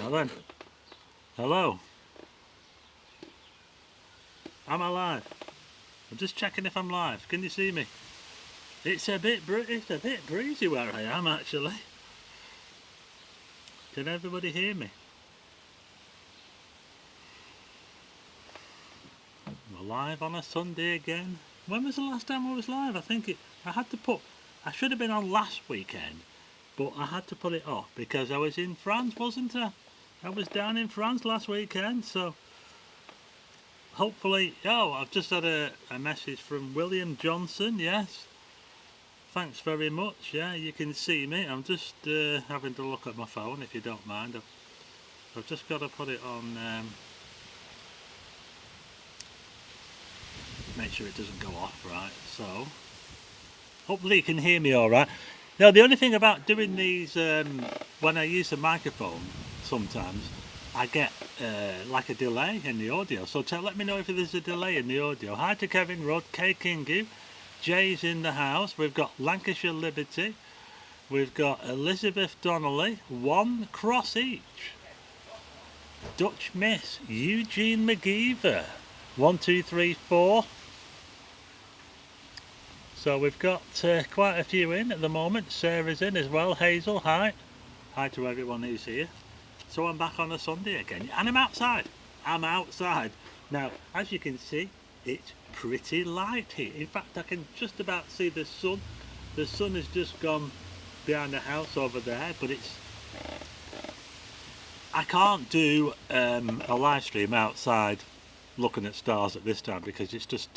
Now then, hello. Am I live? I'm just checking if I'm live. Can you see me? It's a bit breezy where I am actually. Can everybody hear me? We're live on a Sunday again. When was the last time I was live? I should have been on last weekend, but I had to put it off because I was in France, wasn't I? I was down in France last weekend, so hopefully... Oh, I've just had a message from William Johnson, yes. Thanks very much, yeah, you can see me. I'm just having to look at my phone, if you don't mind. I've just got to put it on... make sure it doesn't go off, right, so... Hopefully you can hear me alright. Now, the only thing about doing these, when I use the microphone, sometimes, I get like a delay in the audio. So let me know if there's a delay in the audio. Hi to Kevin Rudd, K Kingu, Jay's in the house. We've got Lancashire Liberty. We've got Elizabeth Donnelly, 1 cross each. Dutch Miss, Eugene McGeever, 1, 2, 3, 4. So we've got quite a few in at the moment. Sarah's in as well. Hazel, hi. Hi to everyone who's here. So I'm back on a Sunday again. And I'm outside. I'm outside. Now, as you can see, it's pretty light here. In fact, I can just about see the sun. The sun has just gone behind the house over there, but it's... I can't do a live stream outside looking at stars at this time because it's just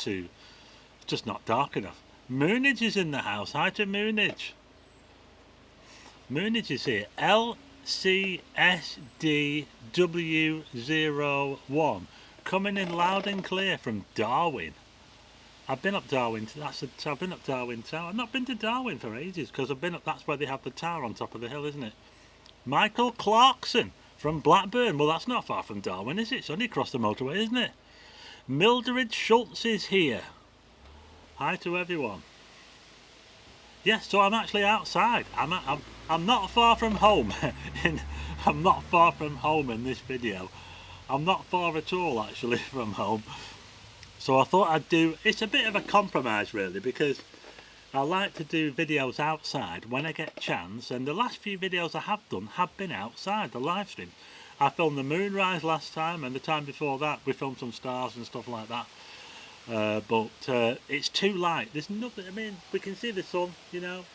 not dark enough. Moonage is in the house. Hi to Moonage. Moonage is here. LCSDW01. Coming in loud and clear from Darwin. I've been up Darwin. I've been up Darwin Tower. I've not been to Darwin for ages because I've been up. That's where they have the tower on top of the hill, isn't it? Michael Clarkson from Blackburn. Well, that's not far from Darwin, is it? It's only across the motorway, isn't it? Mildred Schultz is here. Hi to everyone. Yes, so I'm actually outside. I'm not far from home. I'm not far from home in this video. I'm not far at all actually from home. So I thought I'd do... It's a bit of a compromise really because I like to do videos outside when I get a chance. And the last few videos I have done have been outside, the live stream. I filmed the moonrise last time, and the time before that we filmed some stars and stuff like that. But it's too light. There's nothing. I mean, we can see the sun, you know,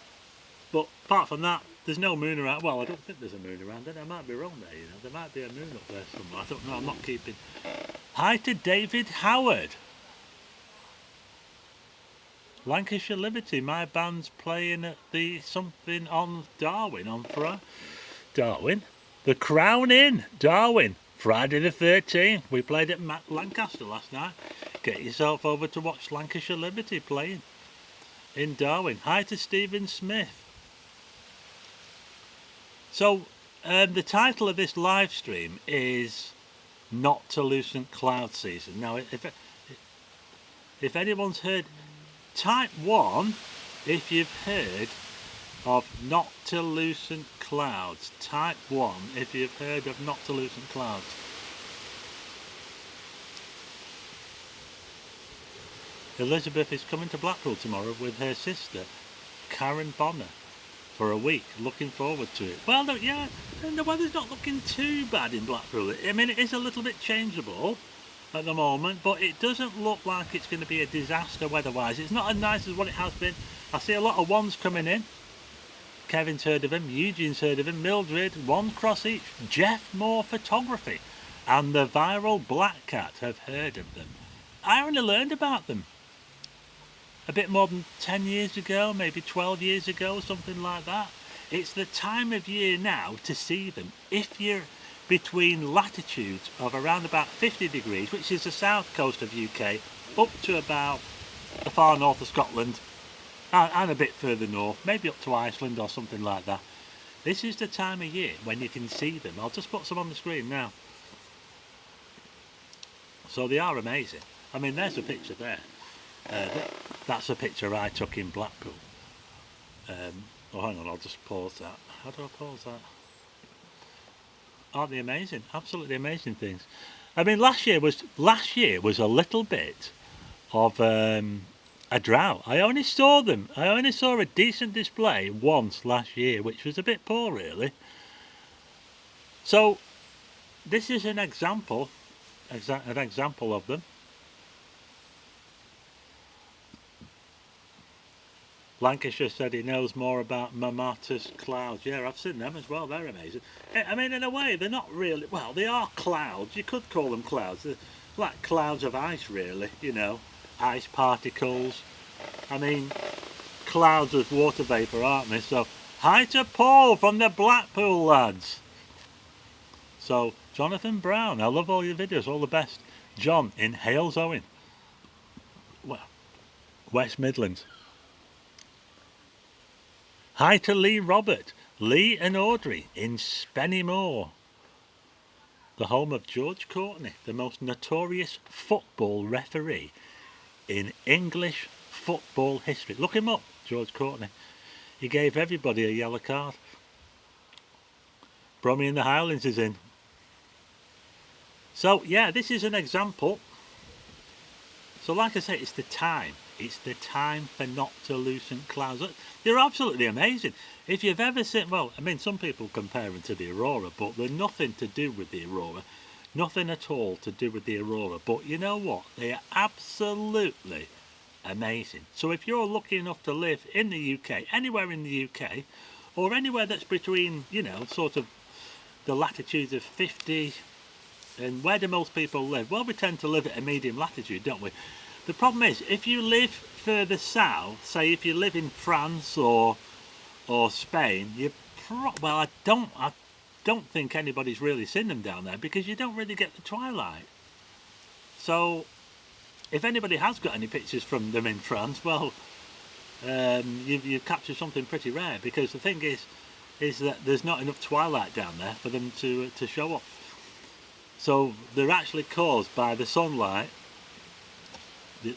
but apart from that, there's no moon around. Well, I don't think there's a moon around. Then I might be wrong there. You know, there might be a moon up there somewhere. I don't know. I'm not keeping. Hi to David Howard. Lancashire Liberty. My band's playing at the something on Darwin on Friday. Darwin, the Crown Inn, Darwin. Friday the 13th. We played at Lancaster last night. Get yourself over to watch Lancashire Liberty playing in Darwin. Hi to Stephen Smith. So the title of this live stream is Noctilucent Cloud Season. Now if anyone's heard, type 1 if you've heard of Noctilucent Clouds. Type 1 if you've heard of Noctilucent Clouds. Elizabeth is coming to Blackpool tomorrow with her sister, Karen Bonner, for a week. Looking forward to it. Well, no, yeah, the weather's not looking too bad in Blackpool. I mean, it is a little bit changeable at the moment, but it doesn't look like it's going to be a disaster weather-wise. It's not as nice as what it has been. I see a lot of ones coming in. Kevin's heard of him, Eugene's heard of him, Mildred, 1 cross each, Jeff Moore Photography, and the Viral Black Cat have heard of them. I only learned about them a bit more than 10 years ago, maybe 12 years ago, something like that. It's the time of year now to see them. If you're between latitudes of around about 50 degrees, which is the south coast of UK, up to about the far north of Scotland, and a bit further north, maybe up to Iceland or something like that. This is the time of year when you can see them. I'll just put some on the screen now. So they are amazing. I mean, there's a picture there. That's a picture I took in Blackpool. Oh, hang on, I'll just pause that. How do I pause that? Aren't they amazing? Absolutely amazing things. I mean, last year was a little bit of a drought. I only saw them. I only saw a decent display once last year, which was a bit poor, really. So this is an example of them. Lancashire said he knows more about mammatus clouds. Yeah, I've seen them as well. They're amazing. I mean, in a way, they're not really. Well, they are clouds. You could call them clouds. They're like clouds of ice, really. You know, ice particles. I mean, clouds of water vapour, aren't they? So, hi to Paul from the Blackpool lads. So, Jonathan Brown, I love all your videos. All the best. John in Hales Owen. Well, West Midlands. Hi to Lee Robert, Lee and Audrey in Spennymoor, the home of George Courtney, the most notorious football referee in English football history. Look him up, George Courtney. He gave everybody a yellow card. Bromley in the Highlands is in. So yeah, this is an example. So like I say, it's the time. It's the time for Noctilucent Clouds. They're absolutely amazing. If you've ever seen, well, I mean, some people compare them to the Aurora, but they're nothing to do with the Aurora. Nothing at all to do with the Aurora. But you know what? They are absolutely amazing. So if you're lucky enough to live in the UK, anywhere in the UK, or anywhere that's between, you know, sort of the latitudes of 50, and where do most people live? Well, we tend to live at a medium latitude, don't we? The problem is, if you live further south, say if you live in France or Spain, well, I don't think anybody's really seen them down there because you don't really get the twilight. So, if anybody has got any pictures from them in France, well, you've captured something pretty rare, because the thing is that there's not enough twilight down there for them to show up. So they're actually caused by the sunlight.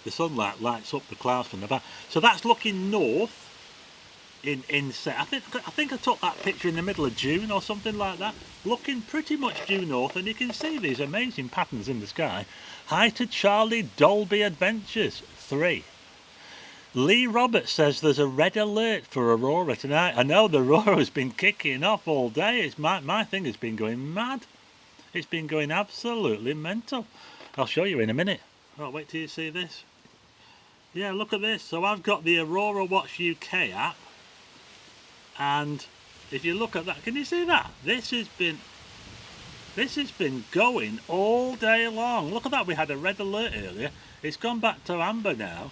The sunlight lights up the clouds from the back. So that's looking north. I think I took that picture in the middle of June or something like that. Looking pretty much due north, and you can see these amazing patterns in the sky. Hi to Charlie Dolby Adventures 3. Lee Roberts says there's a red alert for Aurora tonight. I know the Aurora has been kicking off all day. It's my thing has been going mad. It's been going absolutely mental. I'll show you in a minute. Oh, wait till you see this. Yeah, look at this. So I've got the Aurora Watch UK app, and if you look at that, can you see that? This has been going all day long. Look at that. We had a red alert earlier. It's gone back to amber now,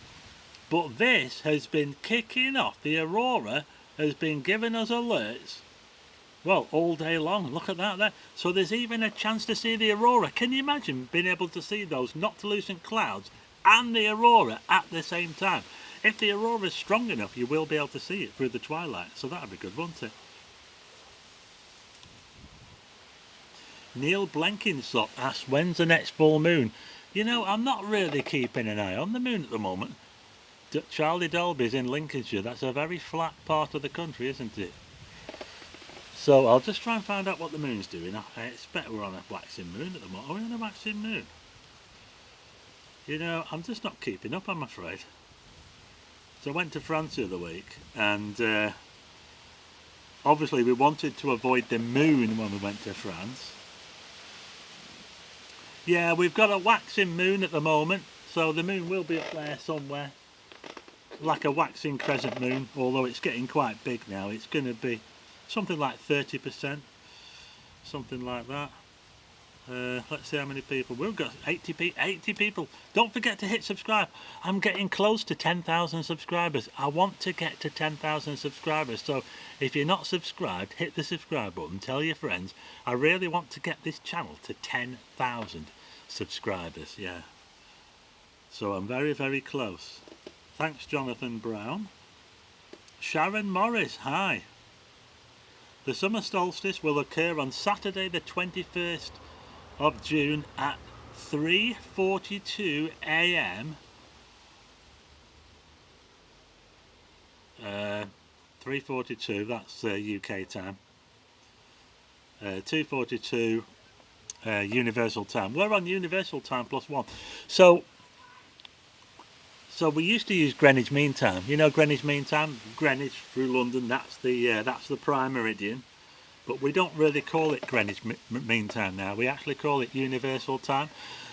but this has been kicking off. The Aurora has been giving us alerts, well, all day long. Look at that there. So there's even a chance to see the Aurora. Can you imagine being able to see those Noctilucent Clouds and the Aurora at the same time? If the Aurora is strong enough, you will be able to see it through the twilight. So that would be good, wouldn't it? Neil Blenkinsop asks, when's the next full moon? You know, I'm not really keeping an eye on the moon at the moment. Charlie Dolby's in Lincolnshire. That's a very flat part of the country, isn't it? So I'll just try and find out what the moon's doing. I expect we're on a waxing moon at the moment. Are we on a waxing moon? You know, I'm just not keeping up, I'm afraid. So I went to France the other week, and obviously we wanted to avoid the moon when we went to France. Yeah, we've got a waxing moon at the moment, so the moon will be up there somewhere. Like a waxing crescent moon, although it's getting quite big now. It's going to be something like 30%, something like that. Let's see how many people. We've got 80 people. Don't forget to hit subscribe. I'm getting close to 10,000 subscribers. I want to get to 10,000 subscribers. So if you're not subscribed, hit the subscribe button. Tell your friends. I really want to get this channel to 10,000 subscribers. Yeah. So I'm very, very close. Thanks, Jonathan Brown. Sharon Morris, hi. The summer solstice will occur on Saturday the 21st of June at 3:42 AM. 3:42, that's UK time. 2:42 universal time. We're on universal time +1. So we used to use Greenwich Mean Time. You know Greenwich Mean Time? Greenwich through London, that's the prime meridian. But we don't really call it Greenwich Mean Time now. We actually call it universal time.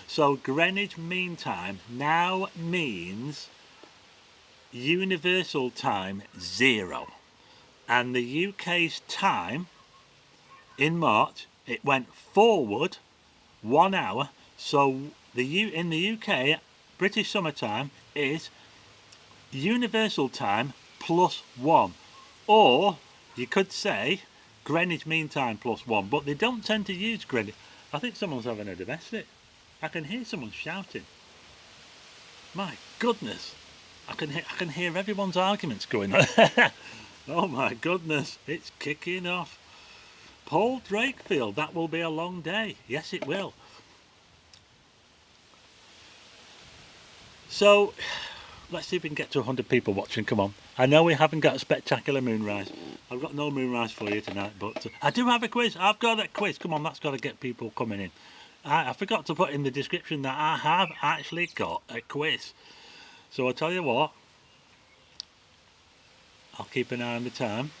So Greenwich Mean Time now means universal time 0. And the UK's time in March, it went forward 1 hour. So in the UK, British summertime is universal time +1, or you could say Greenwich Mean Time +1, but they don't tend to use Greenwich. I think someone's having a domestic. I can hear someone shouting. My goodness, I can hear everyone's arguments going on. Oh my goodness, it's kicking off. Paul Drakefield, that will be a long day. Yes, it will. So let's see if we can get to 100 people watching. Come on. I know we haven't got a spectacular moonrise. I've got no moonrise for you tonight, but I do have a quiz. I've got a quiz. Come on, that's got to get people coming in. I forgot to put in the description that I have actually got a quiz. So I'll tell you what. I'll keep an eye on the time.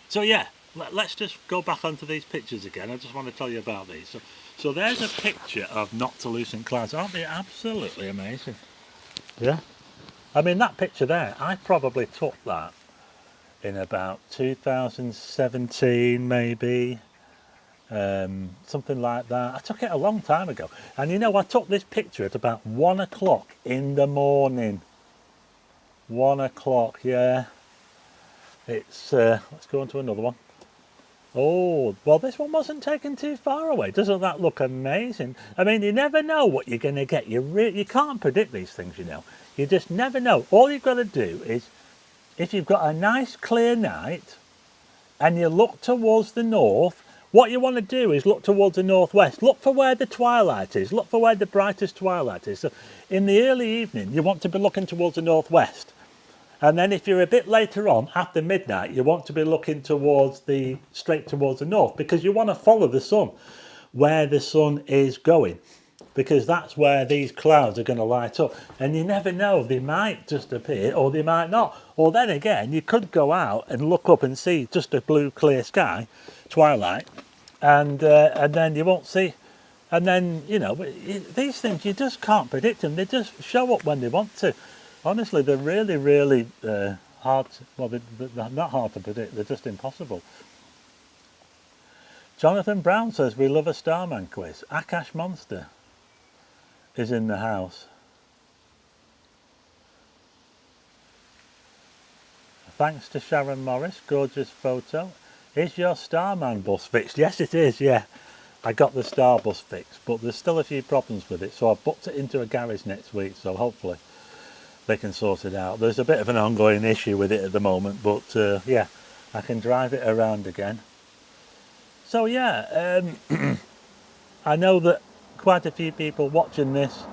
So yeah, let's just go back onto these pictures again. I just want to tell you about these. So there's a picture of Noctilucent Clouds. Aren't they absolutely amazing? Yeah. I mean, that picture there, I probably took that in about 2017 maybe. Something like that. I took it a long time ago. And you know, I took this picture at about 1 o'clock in the morning. 1 o'clock, yeah. It's, let's go on to another one. Oh, well, this one wasn't taken too far away. Doesn't that look amazing? I mean, you never know what you're going to get. You can't predict these things, you know. You just never know. All you've got to do is, if you've got a nice clear night and you look towards the north, what you want to do is look towards the northwest. Look for where the twilight is. Look for where the brightest twilight is. So in the early evening, you want to be looking towards the northwest. And then if you're a bit later on, after midnight, you want to be looking straight towards the north, because you want to follow the sun, where the sun is going, because that's where these clouds are going to light up. And you never know, they might just appear or they might not. Or then again, you could go out and look up and see just a blue clear sky, twilight, and then you won't see. And then, you know, these things, you just can't predict them. They just show up when they want to. Honestly, they're really, really hard. Well, they're not hard to predict. They're just impossible. Jonathan Brown says, we love a Starman quiz. Akash Monster is in the house. Thanks to Sharon Morris. Gorgeous photo. Is your Starman bus fixed? Yes, it is, yeah. I got the Star bus fixed, but there's still a few problems with it. So I've booked it into a garage next week, so hopefully they can sort it out. There's a bit of an ongoing issue with it at the moment, but yeah, I can drive it around again. So yeah, I know that quite a few people watching this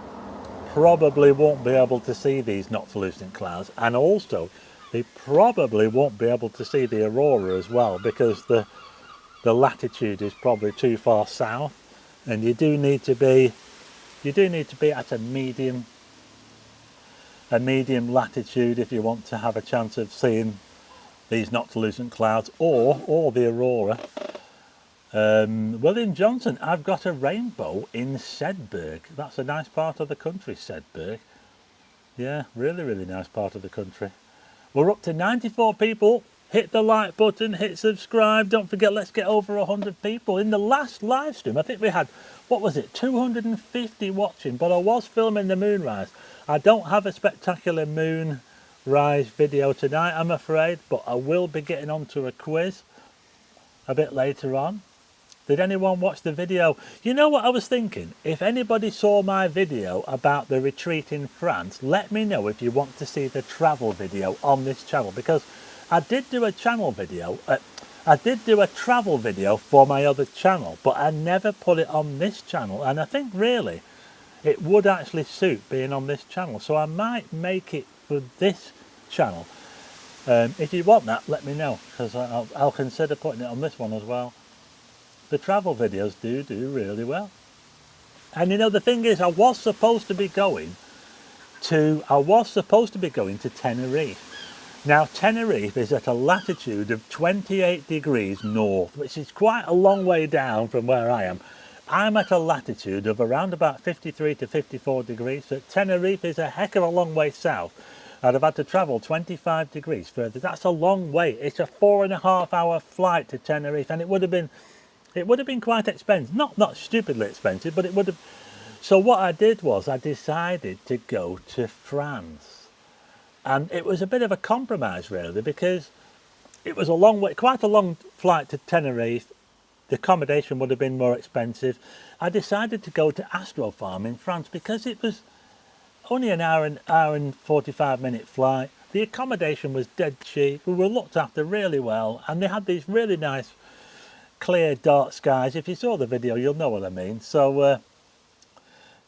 probably won't be able to see these Noctilucent Clouds, and also they probably won't be able to see the Aurora as well, because the latitude is probably too far south, and you do need to be at a medium latitude if you want to have a chance of seeing these Noctilucent Clouds or the Aurora. William Johnson, I've got a rainbow in Sedberg. That's a nice part of the country, Sedberg. Yeah, really, really nice part of the country. We're up to 94 people. Hit the like button, hit subscribe. Don't forget, let's get over 100 people. In the last live stream, I think we had, what was it, 250 watching, but I was filming the moonrise. I don't have a spectacular moonrise video tonight, I'm afraid, but I will be getting onto a quiz a bit later on. Did anyone watch the video? You know what I was thinking? If anybody saw my video about the retreat in France, let me know if you want to see the travel video on this channel, because I did do a travel video for my other channel, but I never put it on this channel, and I think really it would actually suit being on this channel, so I might make it for this channel. If you want that, let me know, because I'll consider putting it on this one as well. The travel videos do really well. And you know, the thing is, I was supposed to be going to Tenerife. Now, Tenerife is at a latitude of 28 degrees north, which is quite a long way down from where I am. I'm at a latitude of around about 53 to 54 degrees, so Tenerife is a heck of a long way south. I'd have had to travel 25 degrees further. That's a long way. It's a 4.5-hour flight to Tenerife, and it would have been quite expensive. Not stupidly expensive, but it would have. So what I did was I decided to go to France. And it was a bit of a compromise really, because it was a long way, quite a long flight to Tenerife. The accommodation would have been more expensive. I decided to go to Astrofarm in France because it was only an hour and 45-minute flight. The accommodation was dead cheap. We were looked after really well, and they had these really nice clear dark skies. If you saw the video, you'll know what I mean. So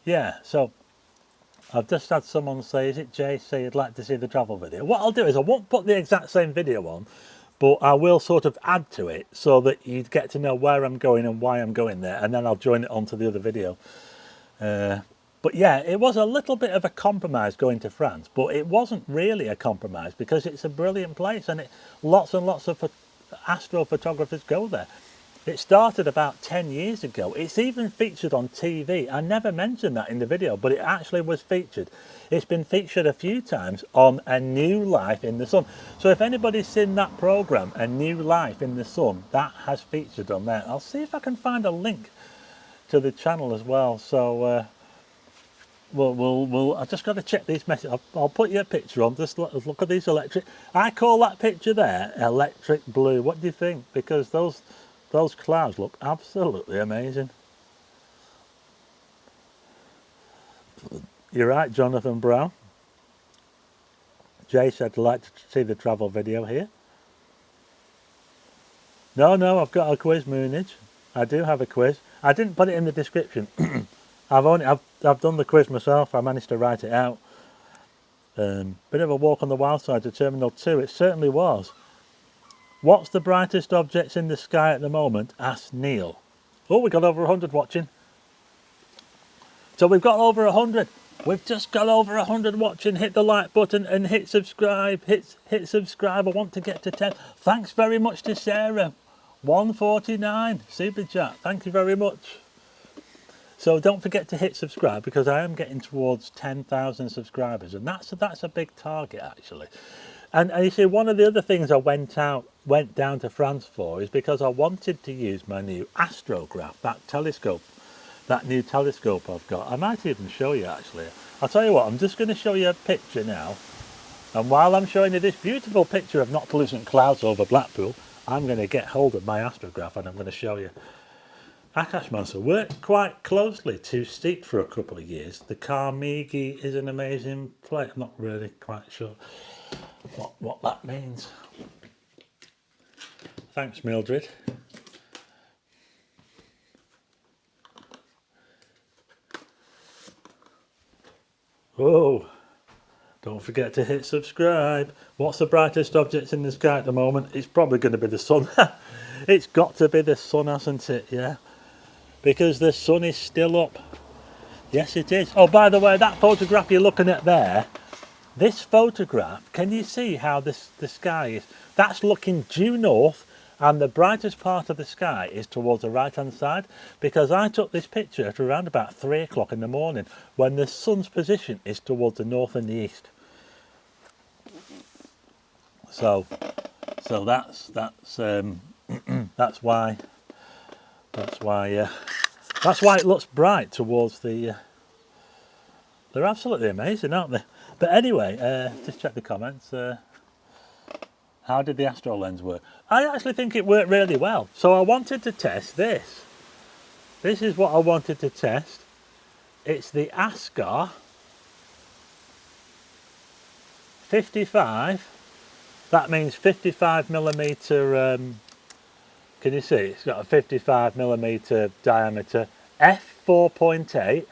yeah, so I've just had someone say, is it Jay, say you'd like to see the travel video. What I'll do is I won't put the exact same video on, but I will sort of add to it so that you get to know where I'm going and why I'm going there, and then I'll join it onto the other video. But yeah, it was a little bit of a compromise going to France, but it wasn't really a compromise because it's a brilliant place, and lots and lots of astrophotographers go there. It started about 10 years ago. It's even featured on TV. I never mentioned that in the video, but it actually was featured. It's been featured a few times on A New Life in the Sun. So if anybody's seen that program, A New Life in the Sun, that has featured on there. I'll see if I can find a link to the channel as well. So I just got to check these messages. I'll put you a picture on. Just look at these electric. I call that picture there electric blue. What do you think? Because those clouds look absolutely amazing. You're right, Jonathan Brown. Jay said to like to see the travel video here. No, I've got a quiz, Moonage. I do have a quiz. I didn't put it in the description. I've done the quiz myself. I managed to write it out. Bit of a walk on the wild side to Terminal 2. It certainly was. What's the brightest objects in the sky at the moment? Asked Neil. Oh, we got over 100 watching. So we've got over 100. We've just got over 100 watching. Hit the like button and hit subscribe. Hit subscribe. I want to get to 10. Thanks very much to Sarah. 149. Super chat. Thank you very much. So don't forget to hit subscribe, because I am getting towards 10,000 subscribers, and that's a big target actually. And you see, one of the other things I went down to France for is because I wanted to use my new astrograph, that new telescope I've got. I might even show you actually. I'll tell you what, I'm just going to show you a picture now. And while I'm showing you this beautiful picture of Noctilucent Clouds over Blackpool, I'm going to get hold of my astrograph and I'm going to show you. Akashmancer worked quite closely to Steep for a couple of years. The Carnegie is an amazing place. I'm not really quite sure what that means. Thanks, Mildred. Oh, don't forget to hit subscribe. What's the brightest object in the sky at the moment? It's probably going to be the sun. It's got to be the sun, hasn't it? Yeah, because the sun is still up. Yes, it is. Oh, by the way, that photograph you're looking at there, this photograph, can you see how the sky is? That's looking due north, and the brightest part of the sky is towards the right hand side, because I took this picture at around about 3 o'clock in the morning when the sun's position is towards the north and the east. So that's why it looks bright towards the. They're absolutely amazing, aren't they? But anyway, just check the comments. How did the Astro lens work? I actually think it worked really well. So I wanted to test this. This is what I wanted to test. It's the Ascar 55. That means 55mm. Can you see? It's got a 55mm diameter. f4.8.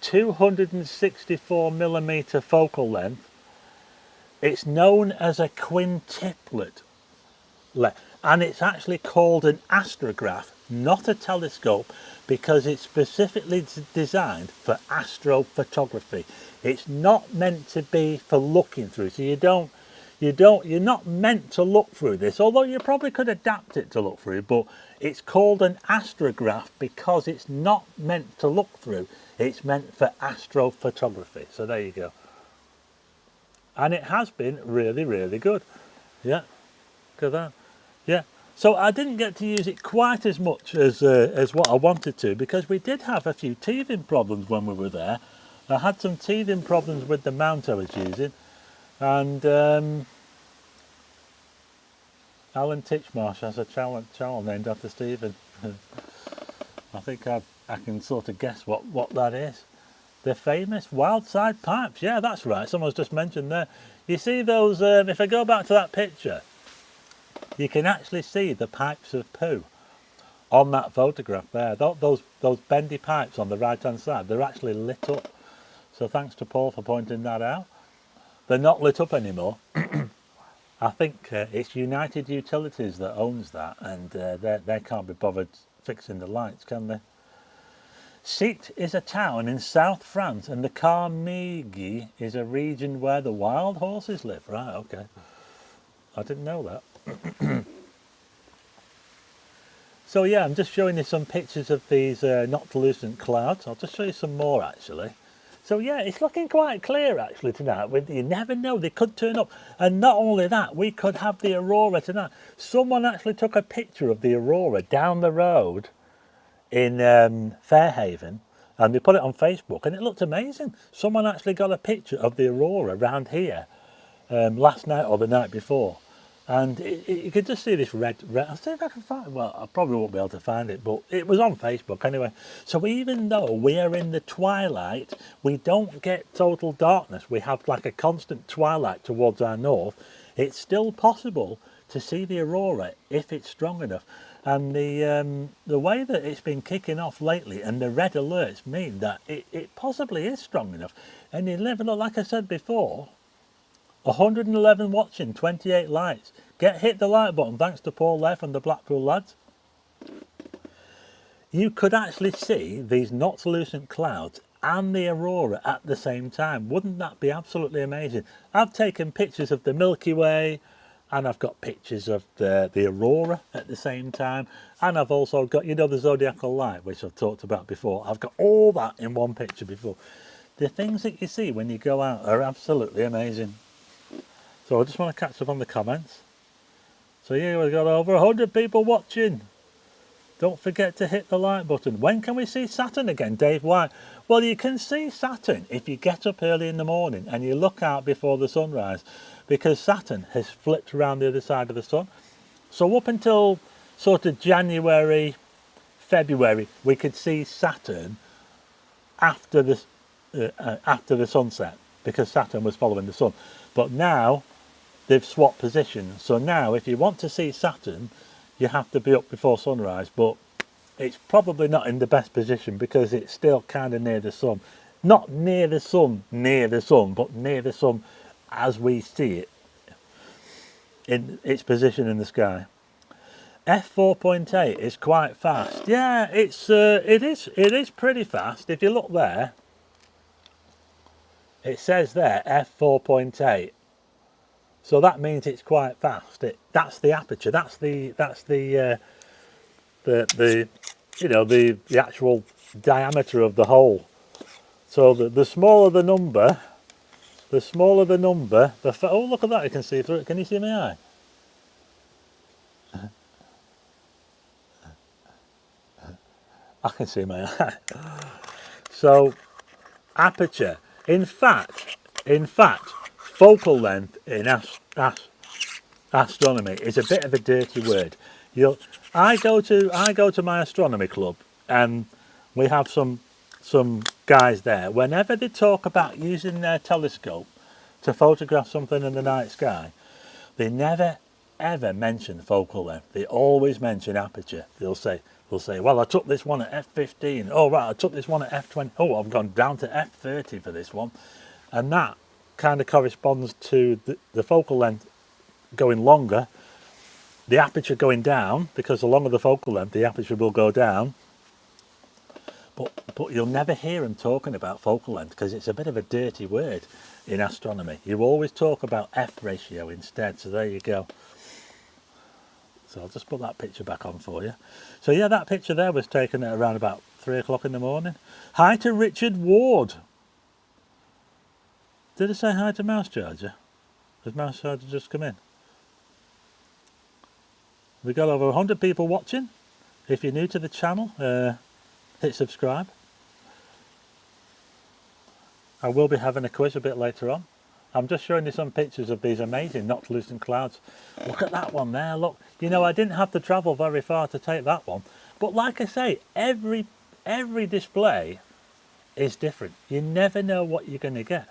264mm focal length. It's known as a quintuplet, and it's actually called an astrograph, not a telescope, because it's specifically designed for astrophotography. It's not meant to be for looking through, so you're not meant to look through this, although you probably could adapt it to look through, but it's called an astrograph because it's not meant to look through, it's meant for astrophotography. So there you go. And it has been really, really good. Yeah, look at that. Yeah. So I didn't get to use it quite as much as what I wanted to, because we did have a few teething problems when we were there. I had some teething problems with the mount I was using, and Alan Titchmarsh has a channel named after Stephen. I think I can sort of guess what that is. The famous wild side pipes. Yeah, that's right. Someone's just mentioned there. You see those, if I go back to that picture, you can actually see the pipes of poo on that photograph there. Those bendy pipes on the right hand side, they're actually lit up. So thanks to Paul for pointing that out. They're not lit up anymore. I think it's United Utilities that owns that, and they can't be bothered fixing the lights, can they? Site is a town in South France, and the Carmigi is a region where the wild horses live. Right, okay. I didn't know that. So yeah, I'm just showing you some pictures of these Noctilucent Clouds. I'll just show you some more actually. So yeah, it's looking quite clear actually tonight. You never know, they could turn up. And not only that, we could have the Aurora tonight. Someone actually took a picture of the Aurora down the road in Fairhaven, and they put it on Facebook, and it looked amazing. Someone actually got a picture of the Aurora around here last night or the night before, and you could just see this red. I'll see if I can find it. Well, I probably won't be able to find it, but it was on Facebook anyway. So even though we are in the twilight, we don't get total darkness. We have like a constant twilight towards our north. It's still possible to see the Aurora if it's strong enough. And the way that it's been kicking off lately, and the red alerts mean that it possibly is strong enough. And you live, like I said before, 111 watching, 28 likes. Hit the like button, thanks to Paul there from the Blackpool lads. You could actually see these Noctilucent Clouds and the Aurora at the same time. Wouldn't that be absolutely amazing? I've taken pictures of the Milky Way, and I've got pictures of the Aurora at the same time, and I've also got, you know, the zodiacal light, which I've talked about before. I've got all that in one picture before. The things that you see when you go out are absolutely amazing. So I just want to catch up on the comments. So yeah, we've got over 100 people watching. Don't forget to hit the like button. When can we see Saturn again, Dave White? Well, you can see Saturn if you get up early in the morning and you look out before the sunrise, because Saturn has flipped around the other side of the sun. So up until sort of January, February, we could see Saturn after the sunset, because Saturn was following the sun. But now they've swapped positions. So now if you want to see Saturn, you have to be up before sunrise, but it's probably not in the best position because it's still kind of near the sun. Not near the sun, but near the sun as we see it in its position in the sky. F4.8 is quite fast. Yeah, it is pretty fast. If you look there, it says there F4.8. So that means it's quite fast. That's the aperture. That's the you know, the actual diameter of the hole. So the smaller the number, oh, look at that, you can see through it. Can you see my eye? I can see my eye. So aperture, in fact, focal length in astronomy is a bit of a dirty word. I go to my astronomy club, and we have some guys there. Whenever they talk about using their telescope to photograph something in the night sky, they never ever mention focal length. They always mention aperture. They'll say, well, I took this one at f15. Oh right, I took this one at f20. Oh, I've gone down to f30 for this one, and that kind of corresponds to the focal length going longer, the aperture going down, because the longer the focal length, the aperture will go down. But you'll never hear them talking about focal length because it's a bit of a dirty word in astronomy. You always talk about F ratio instead, so there you go. So I'll just put that picture back on for you. So yeah, that picture there was taken at around about 3 o'clock in the morning. Hi to Richard Ward. Did I say hi to Mouse Charger? Has Mouse Charger just come in? We've got over 100 people watching. If you're new to the channel, hit subscribe. I will be having a quiz a bit later on. I'm just showing you some pictures of these amazing Noctilucent Clouds. Look at that one there, look. You know, I didn't have to travel very far to take that one. But like I say, every display is different. You never know what you're going to get.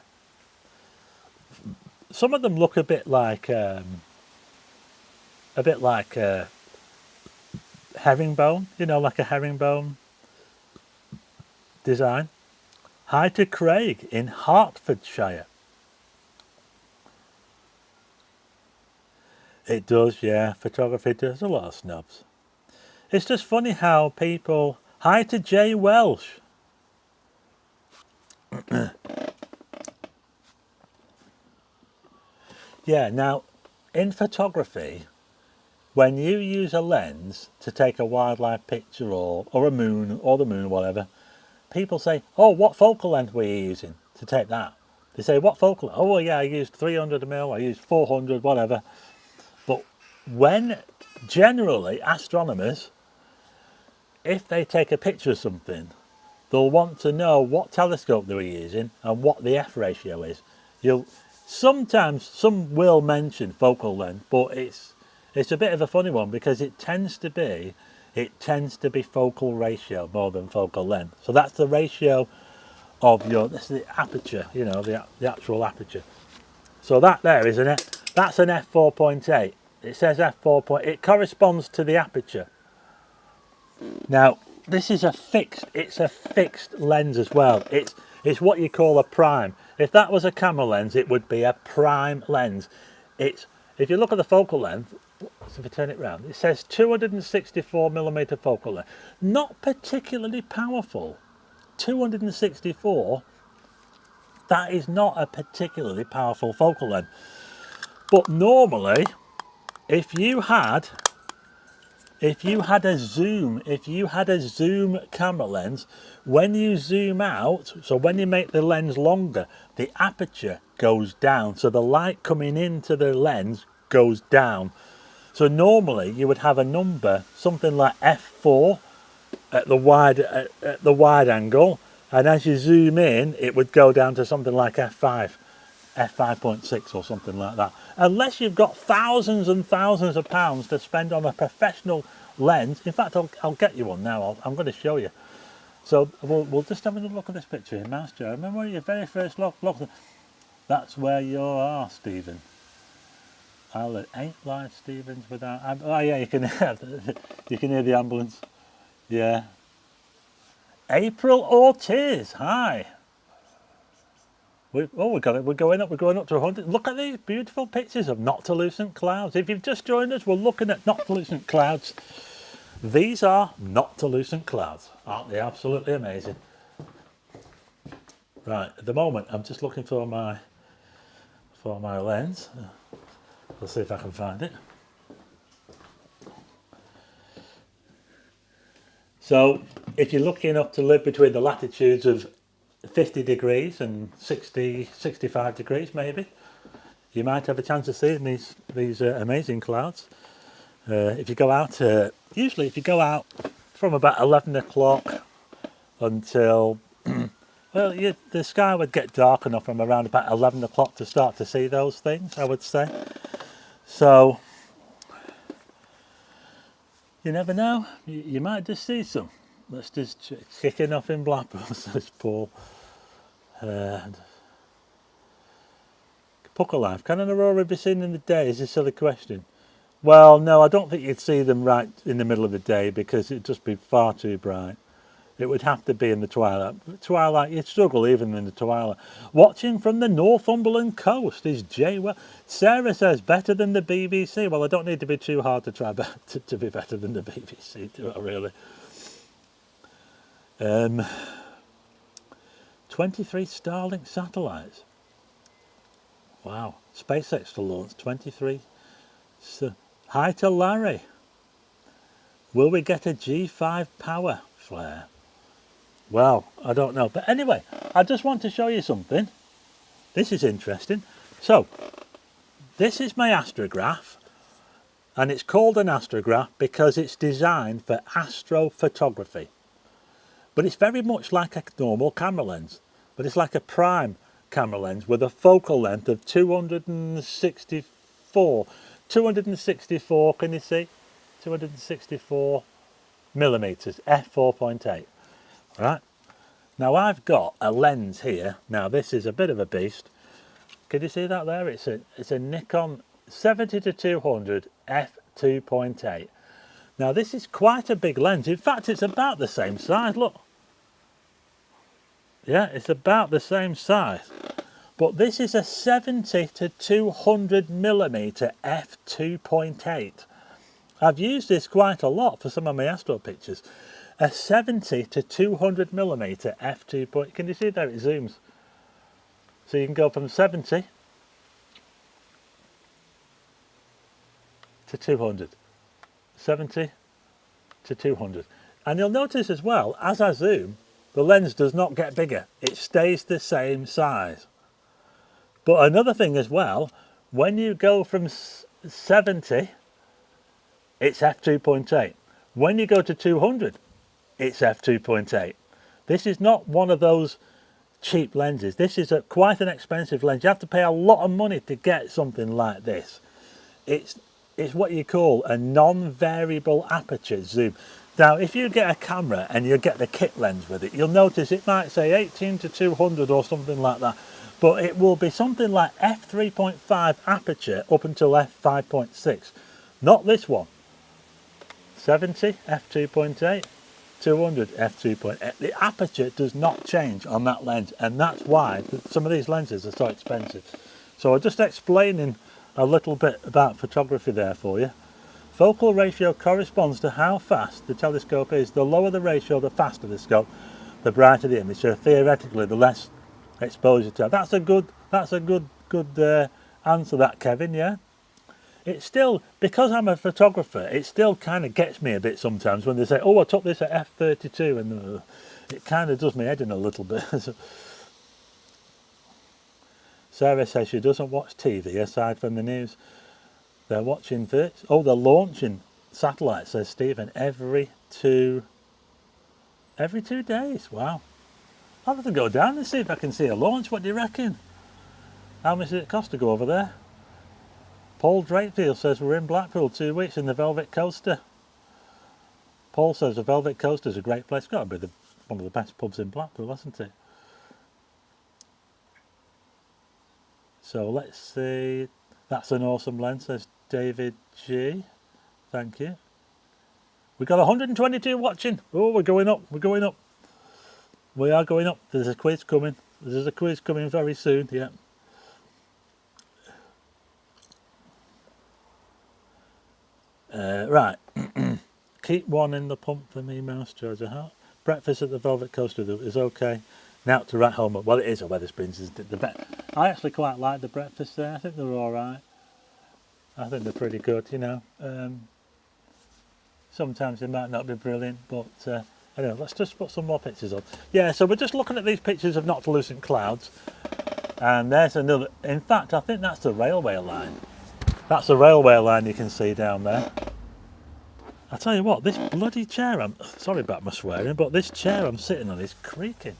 Some of them look a bit like herringbone, you know, like a herringbone design. Hi to Craig in Hertfordshire. It does, yeah. Photography does a lot of snubs. It's just funny how people... Hi to Jay Welsh. Yeah, now, in photography, when you use a lens to take a wildlife picture or a moon, or the moon, whatever, people say, oh, what focal length were you using to take that? They say, what focal length? Oh, well, yeah, I used 300mm, I used 400, whatever. But when, generally, astronomers, if they take a picture of something, they'll want to know what telescope they were using and what the F ratio is. Sometimes some will mention focal length, but it's a bit of a funny one because it tends to be focal ratio more than focal length. So that's the ratio of this is the aperture, you know, the actual aperture. So that there is that's an f4.8. It says f4. It corresponds to the aperture. Now this is it's a fixed lens as well. It's what you call a prime. If that was a camera lens, it would be a prime lens. If you look at the focal length, so if I turn it round, it says 264mm focal length. Not particularly powerful. 264, that is not a particularly powerful focal length. But normally, if you had a zoom camera lens, when you zoom out, so when you make the lens longer, the aperture goes down. So the light coming into the lens goes down. So normally you would have a number, something like f4 at the wide angle, and as you zoom in, it would go down to something like f5. f5.6 or something like that. Unless you've got thousands and thousands of pounds to spend on a professional lens. In fact, I'll get you one now. I'm going to show you. So we'll just have a look at this picture here, Master. Remember your very first look. That's where you are, Stephen. Ain't like Stevens without... Oh yeah, you can hear the ambulance. Yeah. April Ortiz, hi. We're going up to 100. Look at these beautiful pictures of Noctilucent Clouds. If you've just joined us, we're looking at Noctilucent Clouds. These are Noctilucent Clouds. Aren't they absolutely amazing? Right, at the moment, I'm just looking for my lens. We'll see if I can find it. So, if you're lucky enough to live between the latitudes of 50 degrees and 65 degrees maybe, you might have a chance of seeing these amazing clouds. If you go out, usually if you go out from about 11 o'clock until, well, the sky would get dark enough from around about 11 o'clock to start to see those things, I would say. So, you never know, you might just see some. Let's just kicking off in Blackpool, says Paul. Pucker life. Can an aurora be seen in the day? Is a silly question. Well, no, I don't think you'd see them right in the middle of the day because it'd just be far too bright. It would have to be in the twilight. Twilight, you'd struggle even in the twilight. Watching from the Northumberland coast is Jay. Well, Sarah says better than the BBC. Well, I don't need to be too hard to try to be better than the BBC, do I really? 23 Starlink satellites. Wow. SpaceX to launch 23. So, hi to Larry. Will we get a G5 power flare? Well, I don't know. But anyway, I just want to show you something. This is interesting. So, this is my astrograph. And it's called an astrograph because it's designed for astrophotography. But it's very much like a normal camera lens. But it's like a prime camera lens with a focal length of 264. 264, can you see? 264 millimeters, f4.8. Right. Now I've got a lens here. Now this is a bit of a beast. Can you see that there? It's a Nikon 70-200 f2.8. Now this is quite a big lens. In fact, it's about the same size. Look. Yeah, it's about the same size. But this is a 70-200 millimeter f2.8. I've used this quite a lot for some of my astro pictures. A 70-200 millimeter f2. Can you see there? It zooms. So you can go from 70 to 200. 70 to 200. And you'll notice as well, as I zoom, the lens does not get bigger. It stays the same size. But another thing as well, when you go from 70, it's f2.8. When you go to 200, it's f2.8. This is not one of those cheap lenses. This is quite an expensive lens. You have to pay a lot of money to get something like this. It's what you call a non-variable aperture zoom. Now, if you get a camera and you get the kit lens with it, you'll notice it might say 18-200 or something like that. But it will be something like f3.5 aperture up until f5.6. Not this one. 70 f2.8. 200 f2.8. The aperture does not change on that lens, and that's why some of these lenses are so expensive. So I'm just explaining a little bit about photography there for you. Focal ratio corresponds to how fast the telescope is. The lower the ratio, the faster the scope, the brighter the image. So theoretically, the less exposure to. That's a good answer, that, Kevin. Yeah. It's still, because I'm a photographer, it still kind of gets me a bit sometimes when they say, oh, I took this at f32, and it kind of does my head in a little bit. Sarah says she doesn't watch TV aside from the news. They're watching they're launching satellites, says Stephen, every two days. Wow. I'll have to go down and see if I can see a launch. What do you reckon? How much does it cost to go over there? Paul Drakefield says we're in Blackpool 2 weeks in the Velvet Coaster. Paul says the Velvet Coaster is a great place. It's got to be one of the best pubs in Blackpool, hasn't it? So let's see. That's an awesome lens, says David G. Thank you. We've got 122 watching. Oh, we're going up. We're going up. We are going up. There's a quiz coming. There's a quiz coming very soon. Yeah. Right. Keep one in the pump for me, Mouse Georgia Hart. Breakfast at the Velvet Coaster is okay. Now to right home. Well, it is a Wetherspoons, isn't it? I actually quite like the breakfast there. I think they're all right. I think they're pretty good, you know. Sometimes they might not be brilliant, but anyway, let's just put some more pictures on. Yeah, so we're just looking at these pictures of Noctilucent Clouds. And there's another. In fact, I think that's the railway line. That's the railway line you can see down there. I tell you what, this bloody chair, sorry about my swearing, but this chair I'm sitting on is creaking.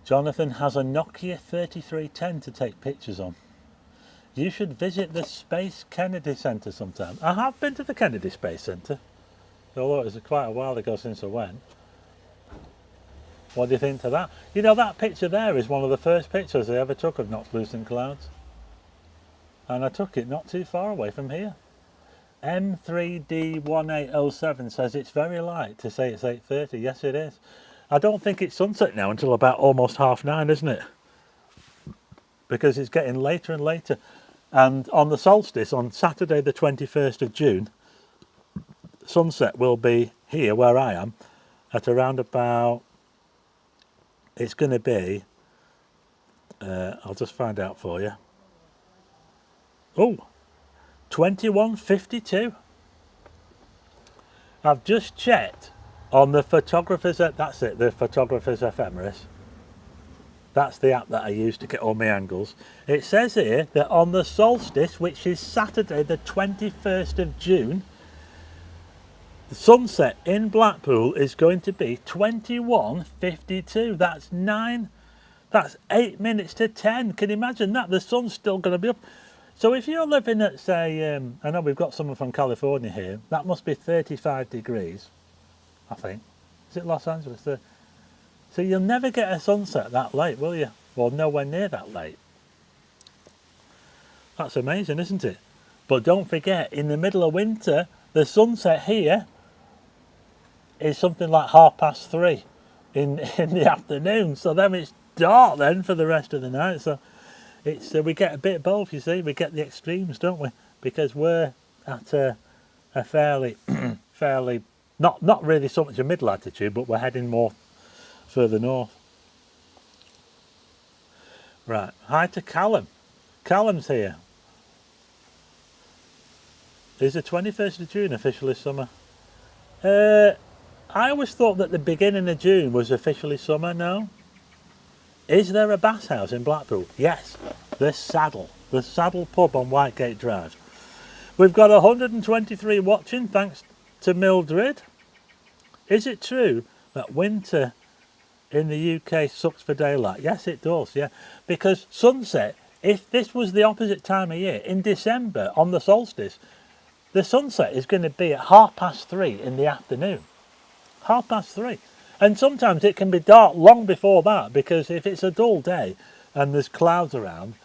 Jonathan has a Nokia 3310 to take pictures on. You should visit the Space Kennedy Centre sometime. I have been to the Kennedy Space Centre, although it was quite a while ago since I went. What do you think to that? You know, that picture there is one of the first pictures I ever took of Noctilucent Clouds. And I took it not too far away from here. M3D1807 says it's very light to say it's 8:30. Yes, it is. I don't think it's sunset now until about almost 9:30, isn't it? Because it's getting later and later. And on the solstice, on Saturday the 21st of June, sunset will be here where I am at around about, it's going to be, I'll just find out for you. Oh, 21:52. I've just checked on the photographer's, that's it, the photographer's ephemeris. That's the app that I use to get all my angles. It says here that on the solstice, which is Saturday the 21st of June, the sunset in Blackpool is going to be 21:52. That's 8 minutes to 10. Can you imagine that? The sun's still going to be up. So if you're living at, say, I know we've got someone from California here, that must be 35 degrees, I think. Is it Los Angeles? So you'll never get a sunset that late, will you? Well, nowhere near that late. That's amazing, isn't it? But don't forget, in the middle of winter, the sunset here is something like 3:30 in the afternoon. So then it's dark then for the rest of the night. So it's we get a bit of both, you see. We get the extremes, don't we? Because we're at a fairly, not really so much a mid latitude, but we're heading more further north. Right, hi to Callum. Callum's here. Is the 21st of June officially summer? I always thought that the beginning of June was officially summer. No. Is there a bass house in Blackpool? Yes, the Saddle pub on Whitegate Drive. We've got 123 watching, thanks to Mildred. Is it true that winter in the UK sucks for daylight? Yes, it does, yeah. Because sunset, if this was the opposite time of year, in December on the solstice, the sunset is going to be at 3:30 in the afternoon. 3:30. And sometimes it can be dark long before that, because if it's a dull day and there's clouds around,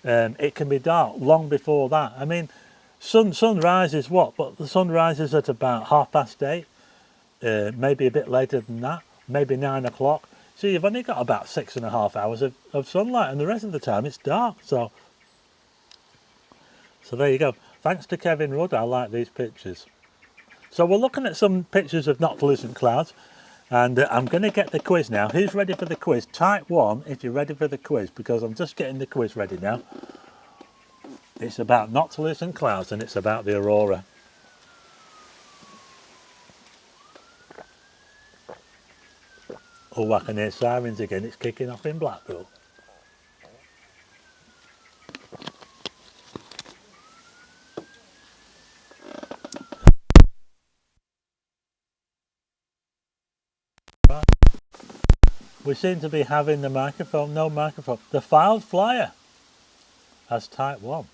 it can be dark long before that. I mean, sun rises what? But the sun rises at about 8:30, maybe a bit later than that, maybe 9 o'clock. So you've only got about 6.5 hours of sunlight, and the rest of the time it's dark. So there you go. Thanks to Kevin Rudd, I like these pictures. So we're looking at some pictures of Noctilucent Clouds, and I'm going to get the quiz now. Who's ready for the quiz? Type 1 if you're ready for the quiz, because I'm just getting the quiz ready now. It's about Noctilucent Clouds and it's about the Aurora. Oh, I can hear sirens again. It's kicking off in Blackpool. We seem to be having the microphone, no microphone. The filed flyer has type 1.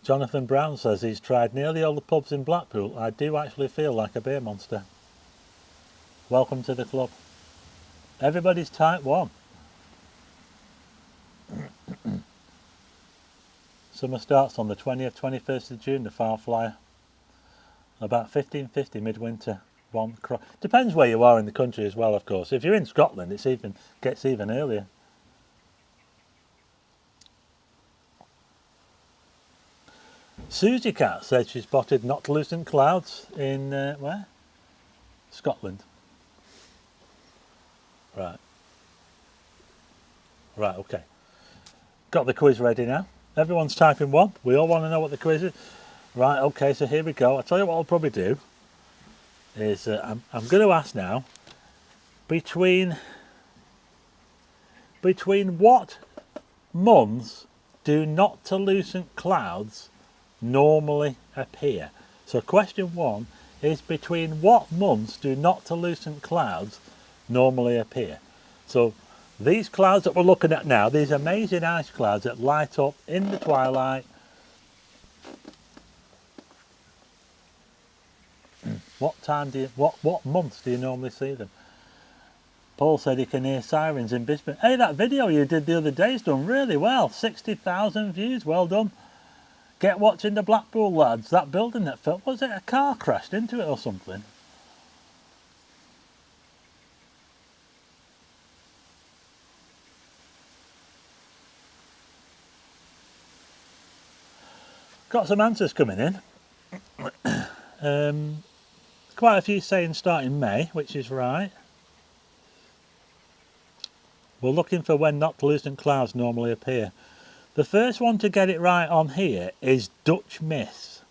Jonathan Brown says he's tried nearly all the pubs in Blackpool. I do actually feel like a beer monster. Welcome to the club. Everybody's type 1. Summer starts on the 20th, 21st of June, the file flyer. About 15:50 midwinter. Depends where you are in the country as well, of course. If you're in Scotland, it gets even earlier. Susie Cat said she spotted Noctilucent Clouds in where? Scotland. Right, okay. Got the quiz ready now. Everyone's typing 1. We all want to know what the quiz is. Right, okay, so here we go. I'll tell you what I'll probably do is I'm going to ask now, between what months do Noctilucent Clouds normally appear? So question 1 is, between what months do Noctilucent Clouds normally appear? So these clouds that we're looking at now, these amazing ice clouds that light up in the twilight, what months do you normally see them? Paul said he can hear sirens in Brisbane. Hey, that video you did the other day's done really well. 60,000 views, well done. Get watching the Blackpool lads. That building that fell, was it a car crashed into it or something? Got some answers coming in. Quite a few saying starting May, which is right. We're looking for when Noctilucent Clouds normally appear. The first one to get it right on here is Dutch Miss.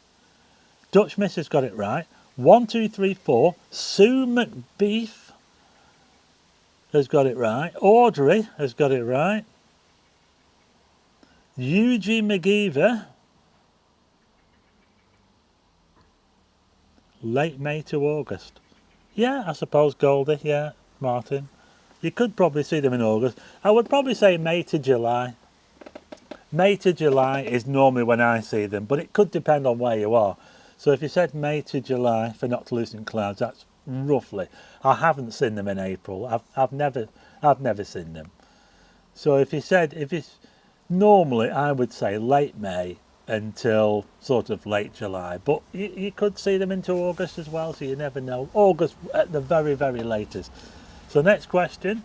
Dutch Miss has got it right. 1, 2, 3, 4. Sue McBeef has got it right. Audrey has got it right. Eugene McGeever. Late May to August. Yeah, I suppose Goldie, yeah, Martin. You could probably see them in August. I would probably say May to July. May to July is normally when I see them, but it could depend on where you are. So if you said May to July for Noctilucent Clouds, that's roughly. I haven't seen them in April. I've never seen them. So if it's normally, I would say late May until sort of late July, but you could see them into August as well, so you never know. August at the very, very latest. So next question.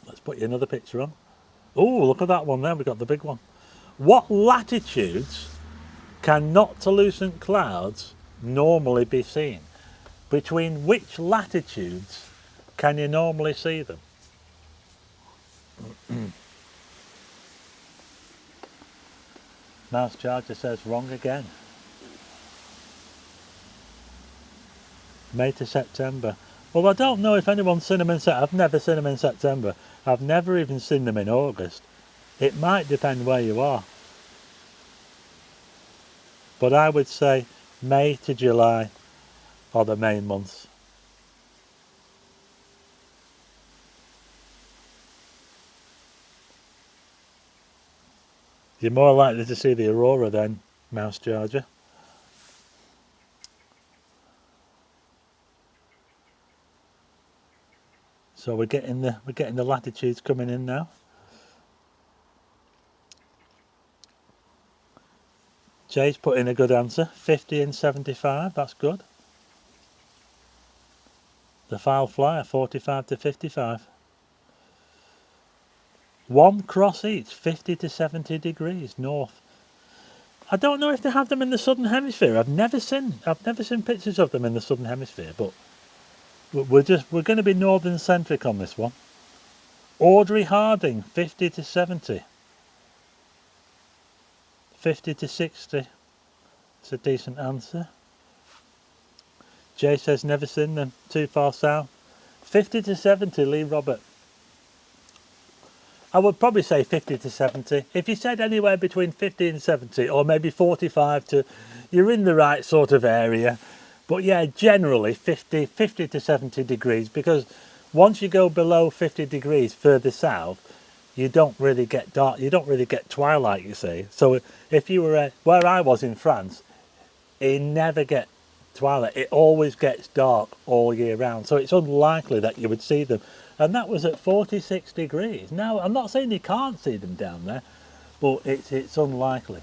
Let's put you another picture on. Oh, look at that one there. We've got the big one. What latitudes can Noctilucent Clouds normally be seen? Between which latitudes can you normally see them? Mouse Charger says wrong again. May to September. Well, I don't know if anyone's seen them in September. I've never seen them in September. I've never even seen them in August. It might depend where you are. But I would say May to July are the main months. You're more likely to see the Aurora then, Mouse Charger. So we're getting the latitudes coming in now. Jay's put in a good answer. 50 and 75, that's good. The File Flyer, 45 to 55. One cross each, 50 to 70 degrees north. I don't know if they have them in the Southern Hemisphere. I've never seen pictures of them in the Southern Hemisphere, but we're going to be northern centric on this one. Audrey Harding, 50 to 70. 50 to 60. It's a decent answer. Jay says never seen them, too far south. 50 to 70, Lee Robert. I would probably say 50 to 70. If you said anywhere between 50 and 70, or maybe 45 to, you're in the right sort of area. But yeah, generally 50 to 70 degrees, because once you go below 50 degrees further south, you don't really get dark, you don't really get twilight, you see. So if you were where I was in France, it never gets twilight. It always gets dark all year round. So it's unlikely that you would see them. And that was at 46 degrees. Now, I'm not saying you can't see them down there, but it's unlikely.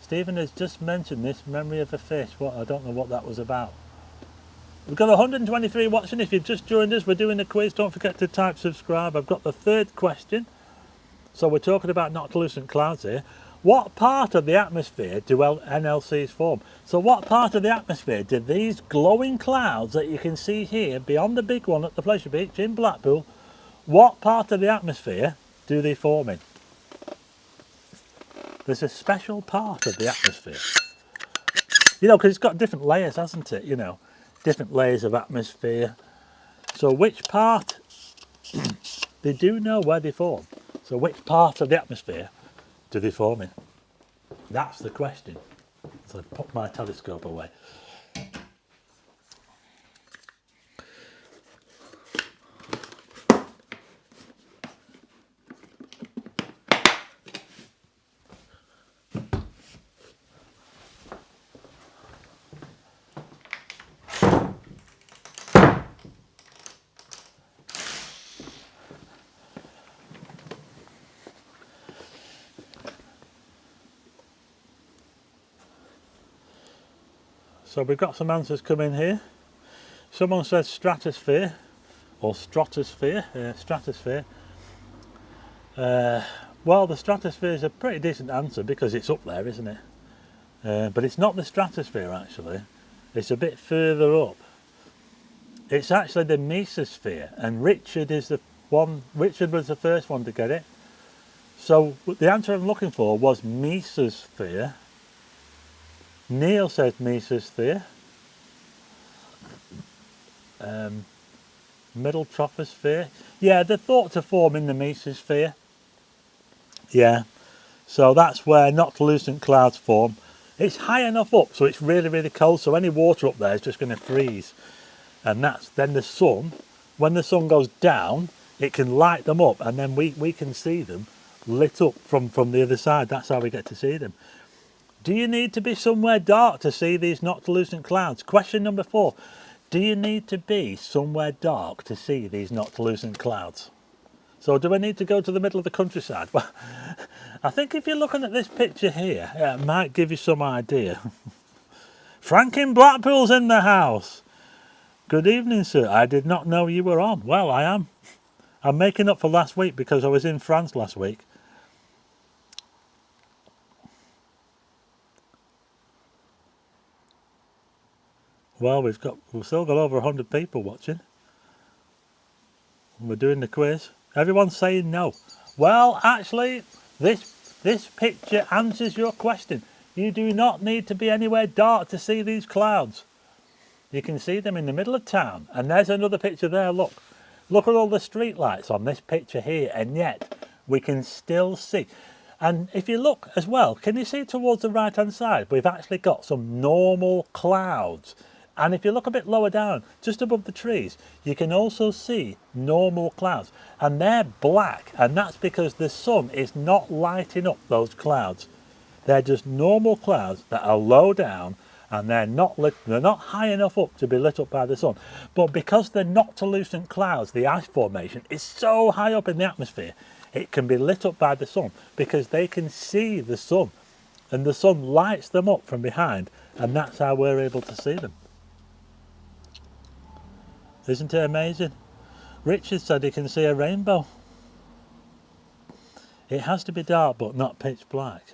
Stephen has just mentioned this, memory of a fish. What, I don't know what that was about. We've got 123 watching. If you've just joined us, we're doing a quiz. Don't forget to type subscribe. I've got the third question. So we're talking about Noctilucent Clouds here. What part of the atmosphere do NLCs form? So what part of the atmosphere do these glowing clouds that you can see here beyond the big one at the Pleasure Beach in Blackpool, what part of the atmosphere do they form in? There's a special part of the atmosphere. You know, because it's got different layers, hasn't it? You know, different layers of atmosphere. So which part, they do know where they form. So which part of the atmosphere do they form in? That's the question. So I put my telescope away. So we've got some answers coming here. Someone says stratosphere, or stratosphere, stratosphere. Well, the stratosphere is a pretty decent answer because it's up there, isn't it? But it's not the stratosphere actually. It's a bit further up. It's actually the mesosphere, and Richard is the one. Richard was the first one to get it. So the answer I'm looking for was mesosphere. Neil says mesosphere. Middle troposphere. Yeah, they're thought to form in the mesosphere. Yeah, so that's where Noctilucent Clouds form. It's high enough up so it's really, really cold, so any water up there is just going to freeze. And that's then the sun, when the sun goes down, it can light them up, and then we can see them lit up from the other side. That's how we get to see them. Do you need to be somewhere dark to see these Noctilucent Clouds? Question number 4. Do you need to be somewhere dark to see these Noctilucent Clouds? So do I need to go to the middle of the countryside? Well, I think if you're looking at this picture here, it might give you some idea. Frank in Blackpool's in the house. Good evening, sir. I did not know you were on. Well, I am. I'm making up for last week because I was in France last week. Well, we've still got over 100 people watching. We're doing the quiz. Everyone's saying no. Well, actually, this picture answers your question. You do not need to be anywhere dark to see these clouds. You can see them in the middle of town. And there's another picture there, look. Look at all the street lights on this picture here, and yet we can still see. And if you look as well, can you see towards the right-hand side? We've actually got some normal clouds. And if you look a bit lower down, just above the trees, you can also see normal clouds. And they're black, and that's because the sun is not lighting up those clouds. They're just normal clouds that are low down, and they're not high enough up to be lit up by the sun. But because the Noctilucent Clouds, the ice formation, is so high up in the atmosphere, it can be lit up by the sun because they can see the sun, and the sun lights them up from behind, and that's how we're able to see them. Isn't it amazing? Richard said he can see a rainbow. It has to be dark but not pitch black.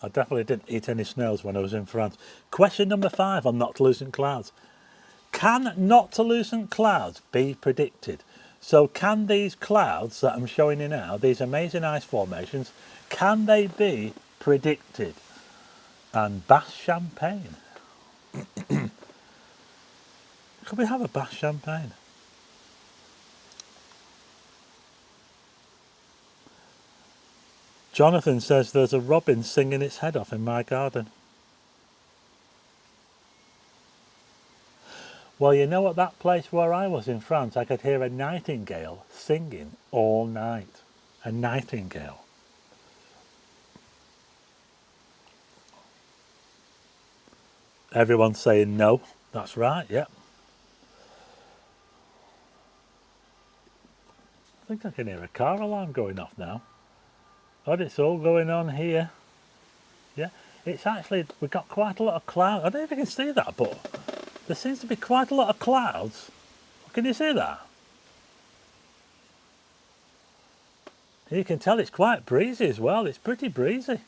I definitely didn't eat any snails when I was in France. Question number 5 on Noctilucent Clouds. Can Noctilucent Clouds be predicted? So can these clouds that I'm showing you now, these amazing ice formations, can they be predicted? And Bass champagne. Could we have a Bass champagne? Jonathan says there's a robin singing its head off in my garden. Well, you know, at that place where I was in France, I could hear a nightingale singing all night. A nightingale. Everyone's saying no. That's right, yeah. I think I can hear a car alarm going off now. Oh, it's all going on here. Yeah, it's actually, we've got quite a lot of clouds. I don't know if you can see that, but there seems to be quite a lot of clouds. Can you see that? You can tell it's quite breezy as well. It's pretty breezy.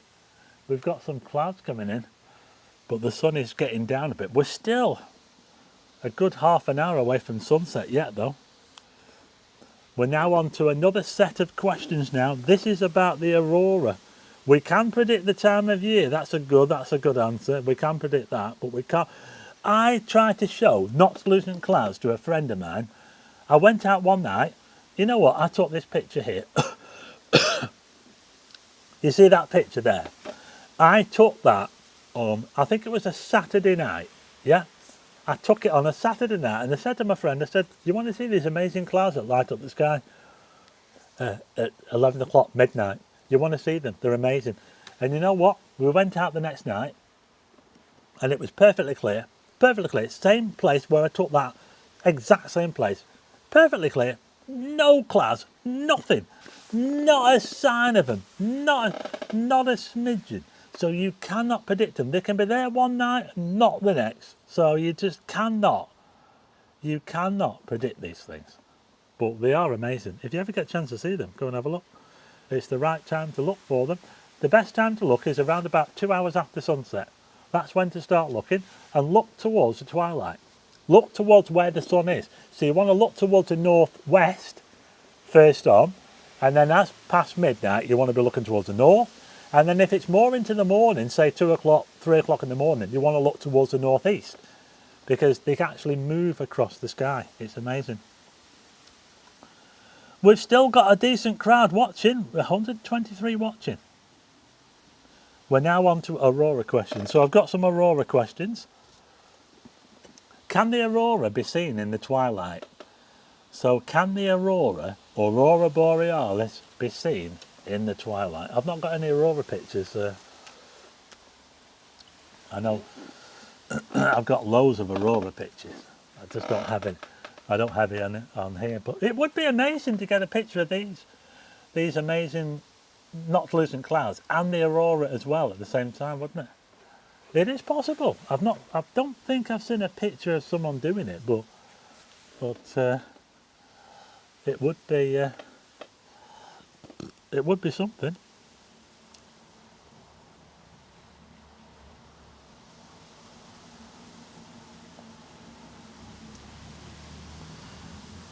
We've got some clouds coming in, but the sun is getting down a bit. We're still a good half an hour away from sunset yet, though. We're now on to another set of questions now. This is about the aurora. We can predict the time of year. That's a good answer. We can predict that, but we can't. I tried to show Noctilucent Clouds to a friend of mine. I went out one night. You know what? I took this picture here. You see that picture there? I took that on, I think it was a Saturday night. Yeah? I took it on a Saturday night, and I said to my friend, I said, you want to see these amazing clouds that light up the sky at 11 o'clock, midnight? You want to see them? They're amazing. And you know what? We went out the next night, and it was perfectly clear. Perfectly clear. Same place where I took that. Exact same place. Perfectly clear. No clouds. Nothing. Not a sign of them. Not a smidgen. So you cannot predict them. They can be there one night, not the next. So you just cannot. You cannot predict these things. But they are amazing. If you ever get a chance to see them, go and have a look. It's the right time to look for them. The best time to look is around about 2 hours after sunset. That's when to start looking, and look towards the twilight. Look towards where the sun is. So you want to look towards the northwest first on, and then as past midnight you want to be looking towards the north, and then if it's more into the morning, say 2 o'clock, 3 o'clock in the morning, you want to look towards the northeast, because they can actually move across the sky. It's amazing. We've still got a decent crowd watching, 123 watching. We're now on to Aurora questions. So I've got some Aurora questions. Can the Aurora be seen in the twilight? So can the Aurora borealis, be seen in the twilight? I've not got any Aurora pictures. I know I've got loads of Aurora pictures. I just don't have it. I don't have it on here. But it would be amazing to get a picture of these amazing Noctilucent Clouds and the Aurora as well at the same time, wouldn't it? It is possible. I don't think I've seen a picture of someone doing it, but it would be something.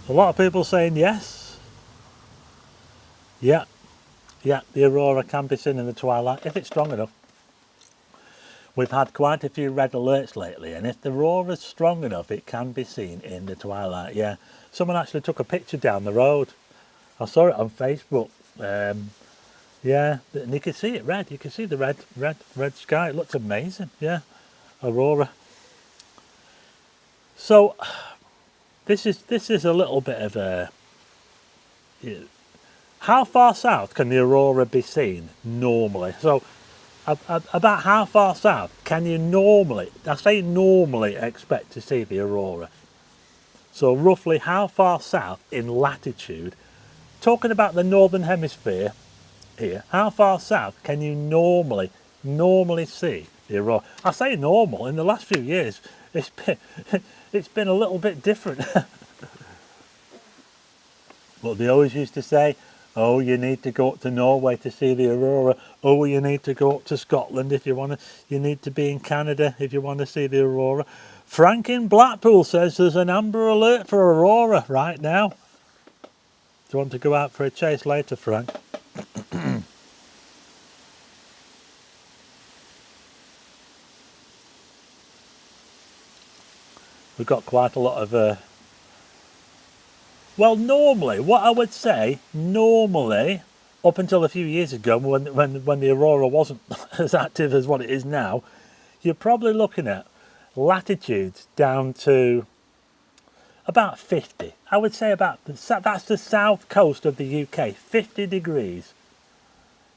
A lot of people saying yes. Yeah, the Aurora can be seen in the twilight if it's strong enough. We've had quite a few red alerts lately, and if the Aurora's strong enough, it can be seen in the twilight. Yeah, someone actually took a picture down the road. I saw it on Facebook. Yeah, and you can see it red. You can see the red sky. It looks amazing. Yeah, Aurora. So this is a little bit of a. How far south can the Aurora be seen normally? So about how far south can you normally, I say normally, expect to see the Aurora? So roughly how far south in latitude, talking about the northern hemisphere here, how far south can you normally see the Aurora? I say normal. In the last few years it's been a little bit different. But they always used to say, oh, you need to go up to Norway to see the Aurora. Oh, you need to go up to Scotland if you want to. You need to be in Canada if you want to see the Aurora. Frank in Blackpool says there's an amber alert for Aurora right now. Do you want to go out for a chase later, Frank? We've got quite a lot of... Well, normally, what I would say, normally, up until a few years ago, when the Aurora wasn't as active as what it is now, you're probably looking at latitudes down to about 50. I would say that's the south coast of the UK, 50 degrees.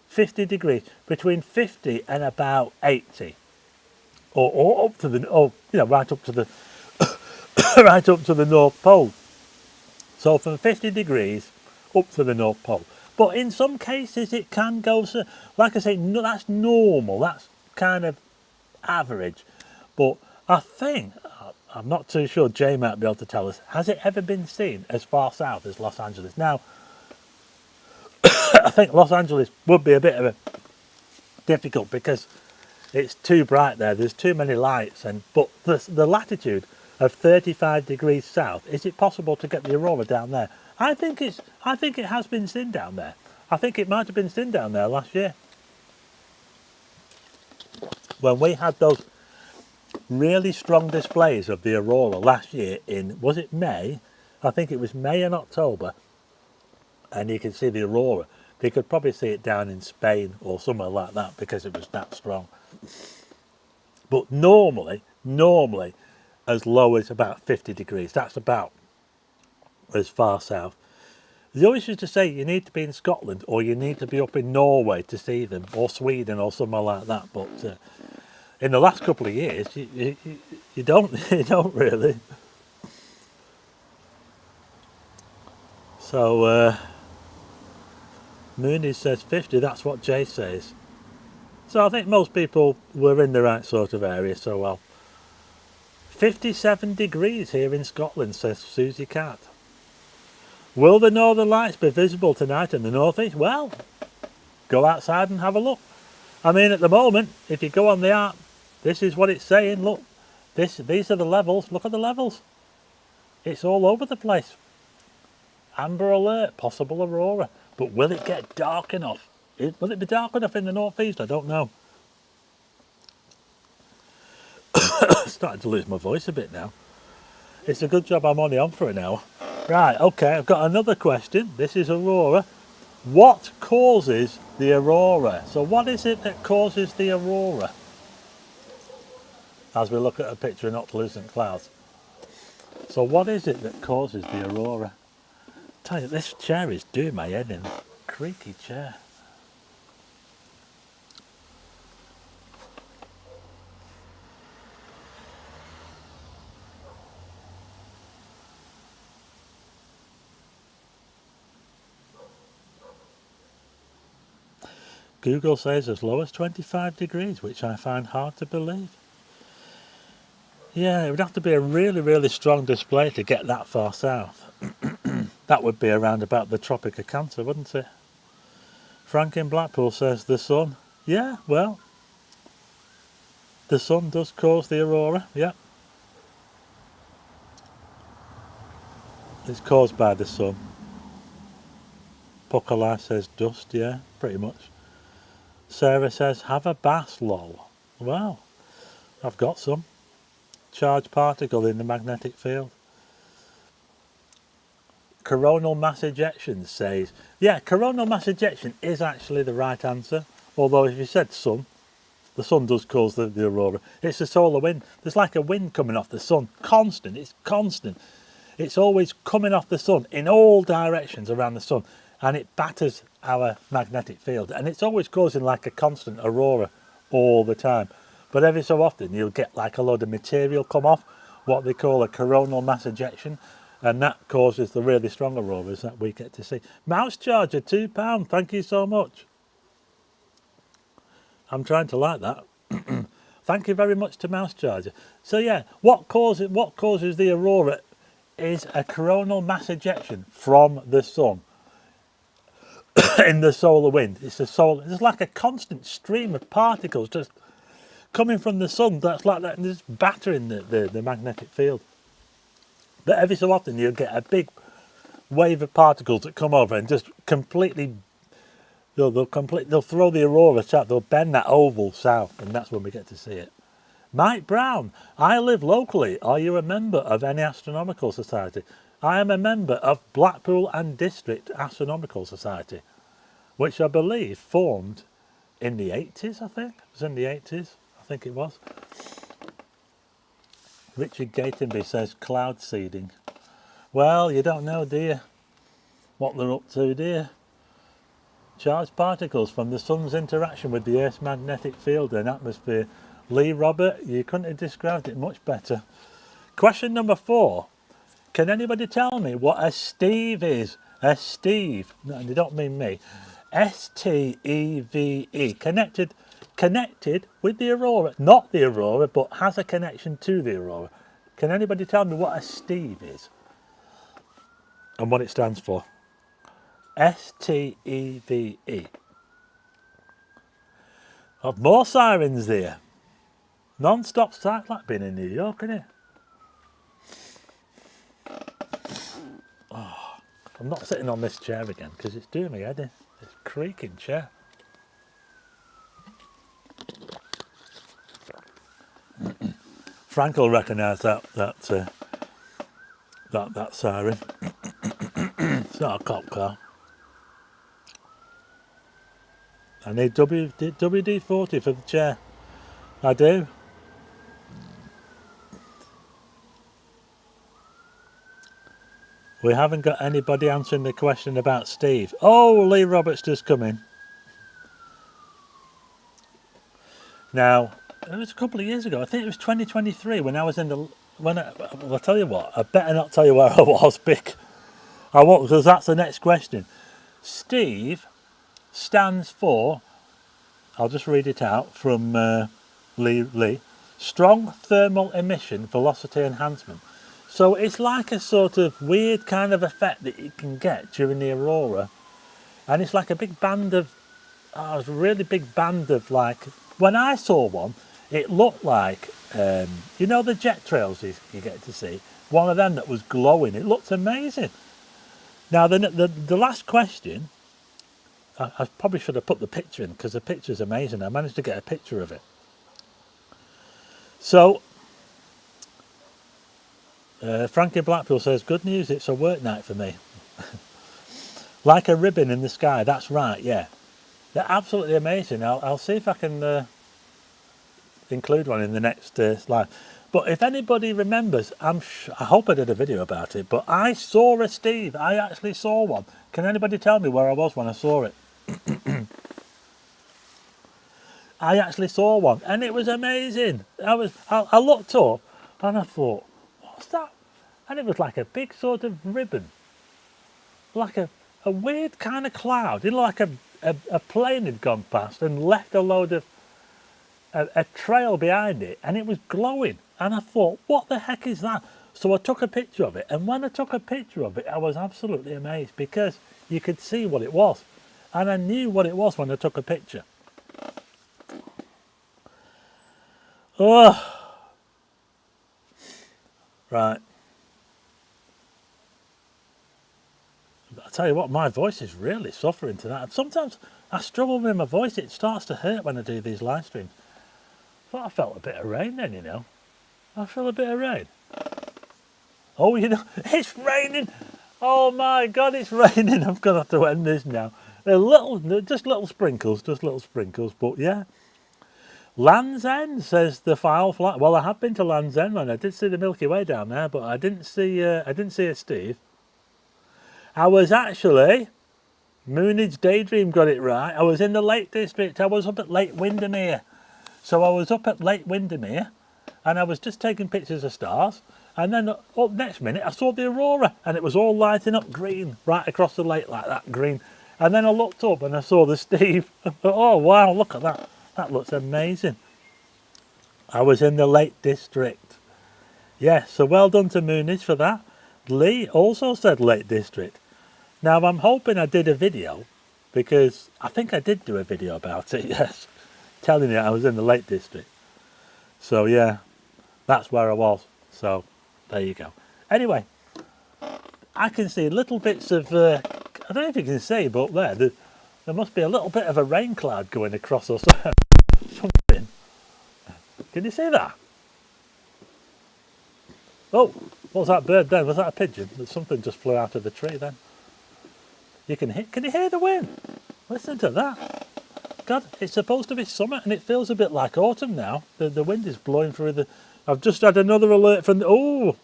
50 degrees, between 50 and about 80. Or up to the, right up to the, right up to the North Pole. So from 50 degrees up to the North Pole. But in some cases it can go, like I say, that's normal, that's kind of average. But I think, I'm not too sure, Jay might be able to tell us, has it ever been seen as far south as Los Angeles? Now, I think Los Angeles would be a bit of a difficult because it's too bright there, there's too many lights, but the latitude of 35 degrees south, is it possible to get the Aurora down there? I think it has been seen down there. I think it might have been seen down there last year. When we had those really strong displays of the Aurora last year in, was it May? I think it was May and October. And you can see the Aurora. You could probably see it down in Spain or somewhere like that because it was that strong. But normally, as low as about 50 degrees. That's about as far south. They always used to say you need to be in Scotland or you need to be up in Norway to see them, or Sweden or somewhere like that. But in the last couple of years, you don't really. So Mooney says 50, that's what Jay says. So I think most people were in the right sort of area, so well. 57 degrees here in Scotland, says Susie Cat. Will the Northern Lights be visible tonight in the northeast? Well, go outside and have a look. I mean, at the moment, if you go on the app, this is what it's saying. Look, these are the levels. Look at the levels. It's all over the place. Amber alert, possible aurora. But will it get dark enough? Will it be dark enough in the northeast? I don't know. Starting to lose my voice a bit now. It's a good job I'm only on for an hour. Right, okay, I've got another question. This is aurora. What causes the aurora? So what is it that causes the aurora? As we look at a picture of Noctilucent Clouds. So what is it that causes the aurora? I tell you, this chair is doing my head in. Creaky chair. Google says as low as 25 degrees, which I find hard to believe. Yeah, it would have to be a really, really strong display to get that far south. That would be around about the Tropic of Cancer, wouldn't it? Frank in Blackpool says the sun. Yeah, well, the sun does cause the aurora, yeah. It's caused by the sun. Pucker Life says dust, yeah, pretty much. Sarah says, have a bath, lol. Well, I've got some. Charged particle in the magnetic field. Coronal mass ejection says, yeah, coronal mass ejection is actually the right answer. Although if you said sun, the sun does cause the aurora. It's the solar wind. There's like a wind coming off the sun. Constant, it's constant. It's always coming off the sun in all directions around the sun. And it batters our magnetic field. And it's always causing like a constant aurora all the time. But every so often you'll get like a load of material come off, what they call a coronal mass ejection. And that causes the really strong auroras that we get to see. Mouse charger, £2. Thank you so much. I'm trying to like that. Thank you very much to Mouse Charger. So yeah, what causes the aurora is a coronal mass ejection from the sun in the solar wind. It's like a constant stream of particles just coming from the sun. That's like that, and just battering the magnetic field. But every so often you'll get a big wave of particles that come over and just completely, they'll throw the aurora south, they'll bend that oval south, and that's when we get to see it. Mike Brown, I live locally. Are you a member of any astronomical society? I am a member of Blackpool and District Astronomical Society, which I believe formed in the 80s, I think. It was in the 80s, I think it was. Richard Gatenby says cloud seeding. Well, you don't know, do you, what they're up to, do you? Charged particles from the sun's interaction with the Earth's magnetic field and atmosphere. Lee Robert, you couldn't have described it much better. Question number 4. Can anybody tell me what a steve is? A steve. No, they don't mean me. S-T-E-V-E. Connected with the aurora. Not the aurora, but has a connection to the aurora. Can anybody tell me what a steve is? And what it stands for? S-T-E-V-E. I've more sirens there. Non-stop sight like being in New York, isn't it? Oh, I'm not sitting on this chair again because it's doing me head in. This creaking chair. Frank will recognise that siren. It's not a cop car. I need WD-40 for the chair. I do. We haven't got anybody answering the question about Steve. Oh, Lee Roberts just come in. Now, it was a couple of years ago. I think it was 2023 when I was in the... I'll tell you what, I better not tell you where I was, Bick. I won't, because that's the next question. Steve stands for, I'll just read it out from Lee, strong thermal emission velocity enhancement. So it's like a sort of weird kind of effect that you can get during the aurora, and it's like a big band of, a really big band of, like, when I saw one, it looked like, you know, the jet trails you get to see, one of them that was glowing. It looked amazing. Now the last question, I probably should have put the picture in because the picture's amazing. I managed to get a picture of it. So, Frankie Blackpool says, good news, it's a work night for me. Like a ribbon in the sky, that's right, yeah. They're absolutely amazing. I'll see if I can include one in the next slide. But if anybody remembers, I hope I did a video about it, but I saw a Steve. I actually saw one. Can anybody tell me where I was when I saw it? I actually saw one, and it was amazing. I looked up, and I thought, what's that? And it was like a big sort of ribbon, like a weird kind of cloud. You know, like a plane had gone past and left a load of a trail behind it, and it was glowing. And I thought, what the heck is that? So I took a picture of it, and when I took a picture of it, I was absolutely amazed because you could see what it was, and I knew what it was when I took a picture. Oh, right. I tell you what, my voice is really suffering tonight. Sometimes I struggle with my voice. It starts to hurt when I do these live streams. Thought I felt a bit of rain then, you know. I feel a bit of rain. Oh, you know, it's raining. Oh my God, it's raining. I'm going to have to end this now. Just little sprinkles, but yeah. Land's End, says the file flat. Well, I have been to Land's End, and I did see the Milky Way down there, but I didn't see a Steve. I was actually, Moonage Daydream got it right. I was in the Lake District. I was up at Lake Windermere. So I was up at Lake Windermere, and I was just taking pictures of stars. And then up next minute, I saw the Aurora, and it was all lighting up green right across the lake like that, green. And then I looked up and I saw the Steve. I thought, oh wow, look at that. That looks amazing. I was in the Lake District. Yeah, so well done to Moonage for that. Lee also said Lake District. Now I'm hoping I did a video, because I think I did do a video about it, yes. Telling you I was in the Lake District. So yeah, that's where I was. So there you go. Anyway, I can see little bits of, I don't know if you can see, but there must be a little bit of a rain cloud going across or something. Can you see that? Oh, what was that bird then? Was that a pigeon? Something just flew out of the tree then. Can you hear the wind? Listen to that. God, it's supposed to be summer and it feels a bit like autumn now. The wind is blowing through the... I've just had another alert from the... Oh!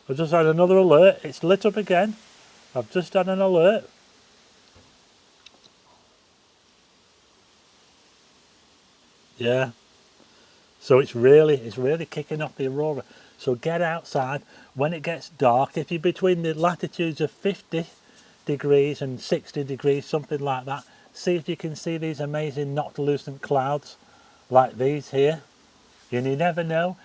I've just had another alert. It's lit up again. I've just had an alert. Yeah. So it's really kicking off the aurora. So get outside when it gets dark. If you're between the latitudes of 50 degrees and 60 degrees, something like that, see if you can see these amazing noctilucent clouds like these here. And you never know,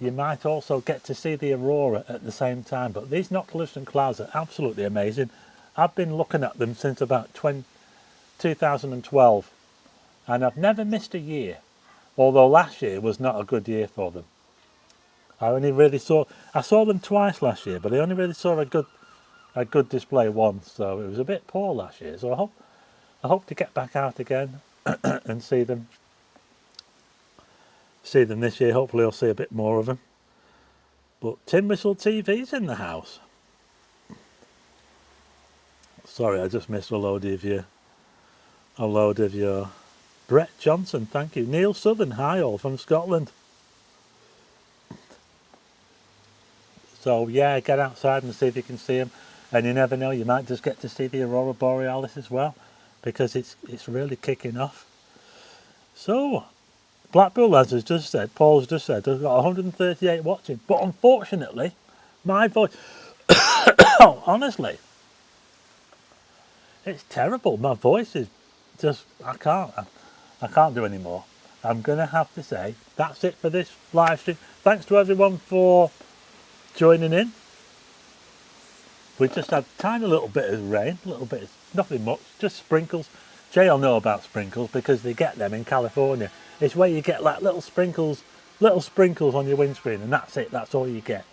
you might also get to see the aurora at the same time. But these noctilucent clouds are absolutely amazing. I've been looking at them since about 2012, and I've never missed a year, although last year was not a good year for them. I saw them twice last year, but I only really saw a good display once, so it was a bit poor last year. So I hope to get back out again and see them this year. Hopefully I'll see a bit more of them. But Tin Whistle TV's in the house. Sorry, I just missed a load of your Brett Johnson, thank you. Neil Southern, hi all from Scotland. So yeah, get outside and see if you can see them. And you never know, you might just get to see the Aurora Borealis as well, because it's really kicking off. So, Blackpool Lads has just said, Paul's just said, I've got 138 watching. But unfortunately, my voice, honestly, It's terrible. My voice is just, I can't do any more. I'm going to have to say that's it for this live stream. Thanks to everyone for joining in. We just had a tiny little bit of rain, a little bit, nothing much, just sprinkles. Jay will know about sprinkles because they get them in California. It's where you get like little sprinkles on your windscreen, and that's it, that's all you get.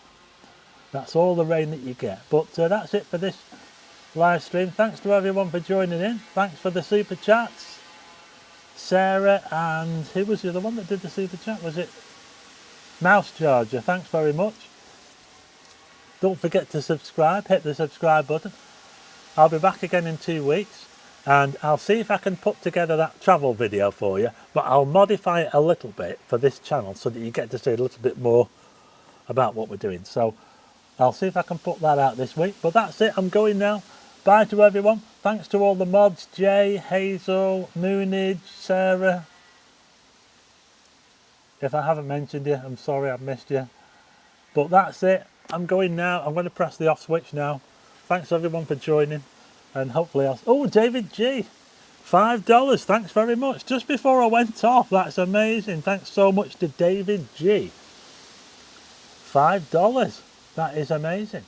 That's all the rain that you get. But that's it for this live stream. Thanks to everyone for joining in. Thanks for the super chats. Sarah, and who was the other one that did the super chat? Was it Mouse Charger? Thanks very much. Don't forget to subscribe, hit the subscribe button. I'll be back again in 2 weeks, and I'll see if I can put together that travel video for you, but I'll modify it a little bit for this channel so that you get to see a little bit more about what we're doing. So I'll see if I can put that out this week, but that's it. I'm going now. Bye to everyone. Thanks to all the mods, Jay, Hazel, Moonage, Sarah. If I haven't mentioned you, I'm sorry I've missed you. But that's it. I'm going now. I'm going to press the off switch now. Thanks everyone for joining. And hopefully I'll... Oh, David G. $5. Thanks very much. Just before I went off. That's amazing. Thanks so much to David G. $5. That is amazing.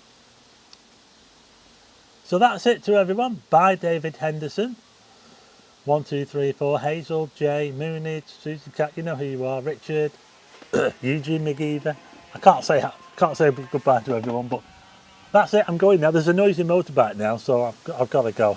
So that's it to everyone. Bye, David Henderson. 1, 2, 3, 4. Hazel, Jay, Moonage, Susie Cat. You know who you are. Richard, Eugene McGeever. I can't say goodbye to everyone, but that's it. I'm going now. There's a noisy motorbike now, so I've got to go.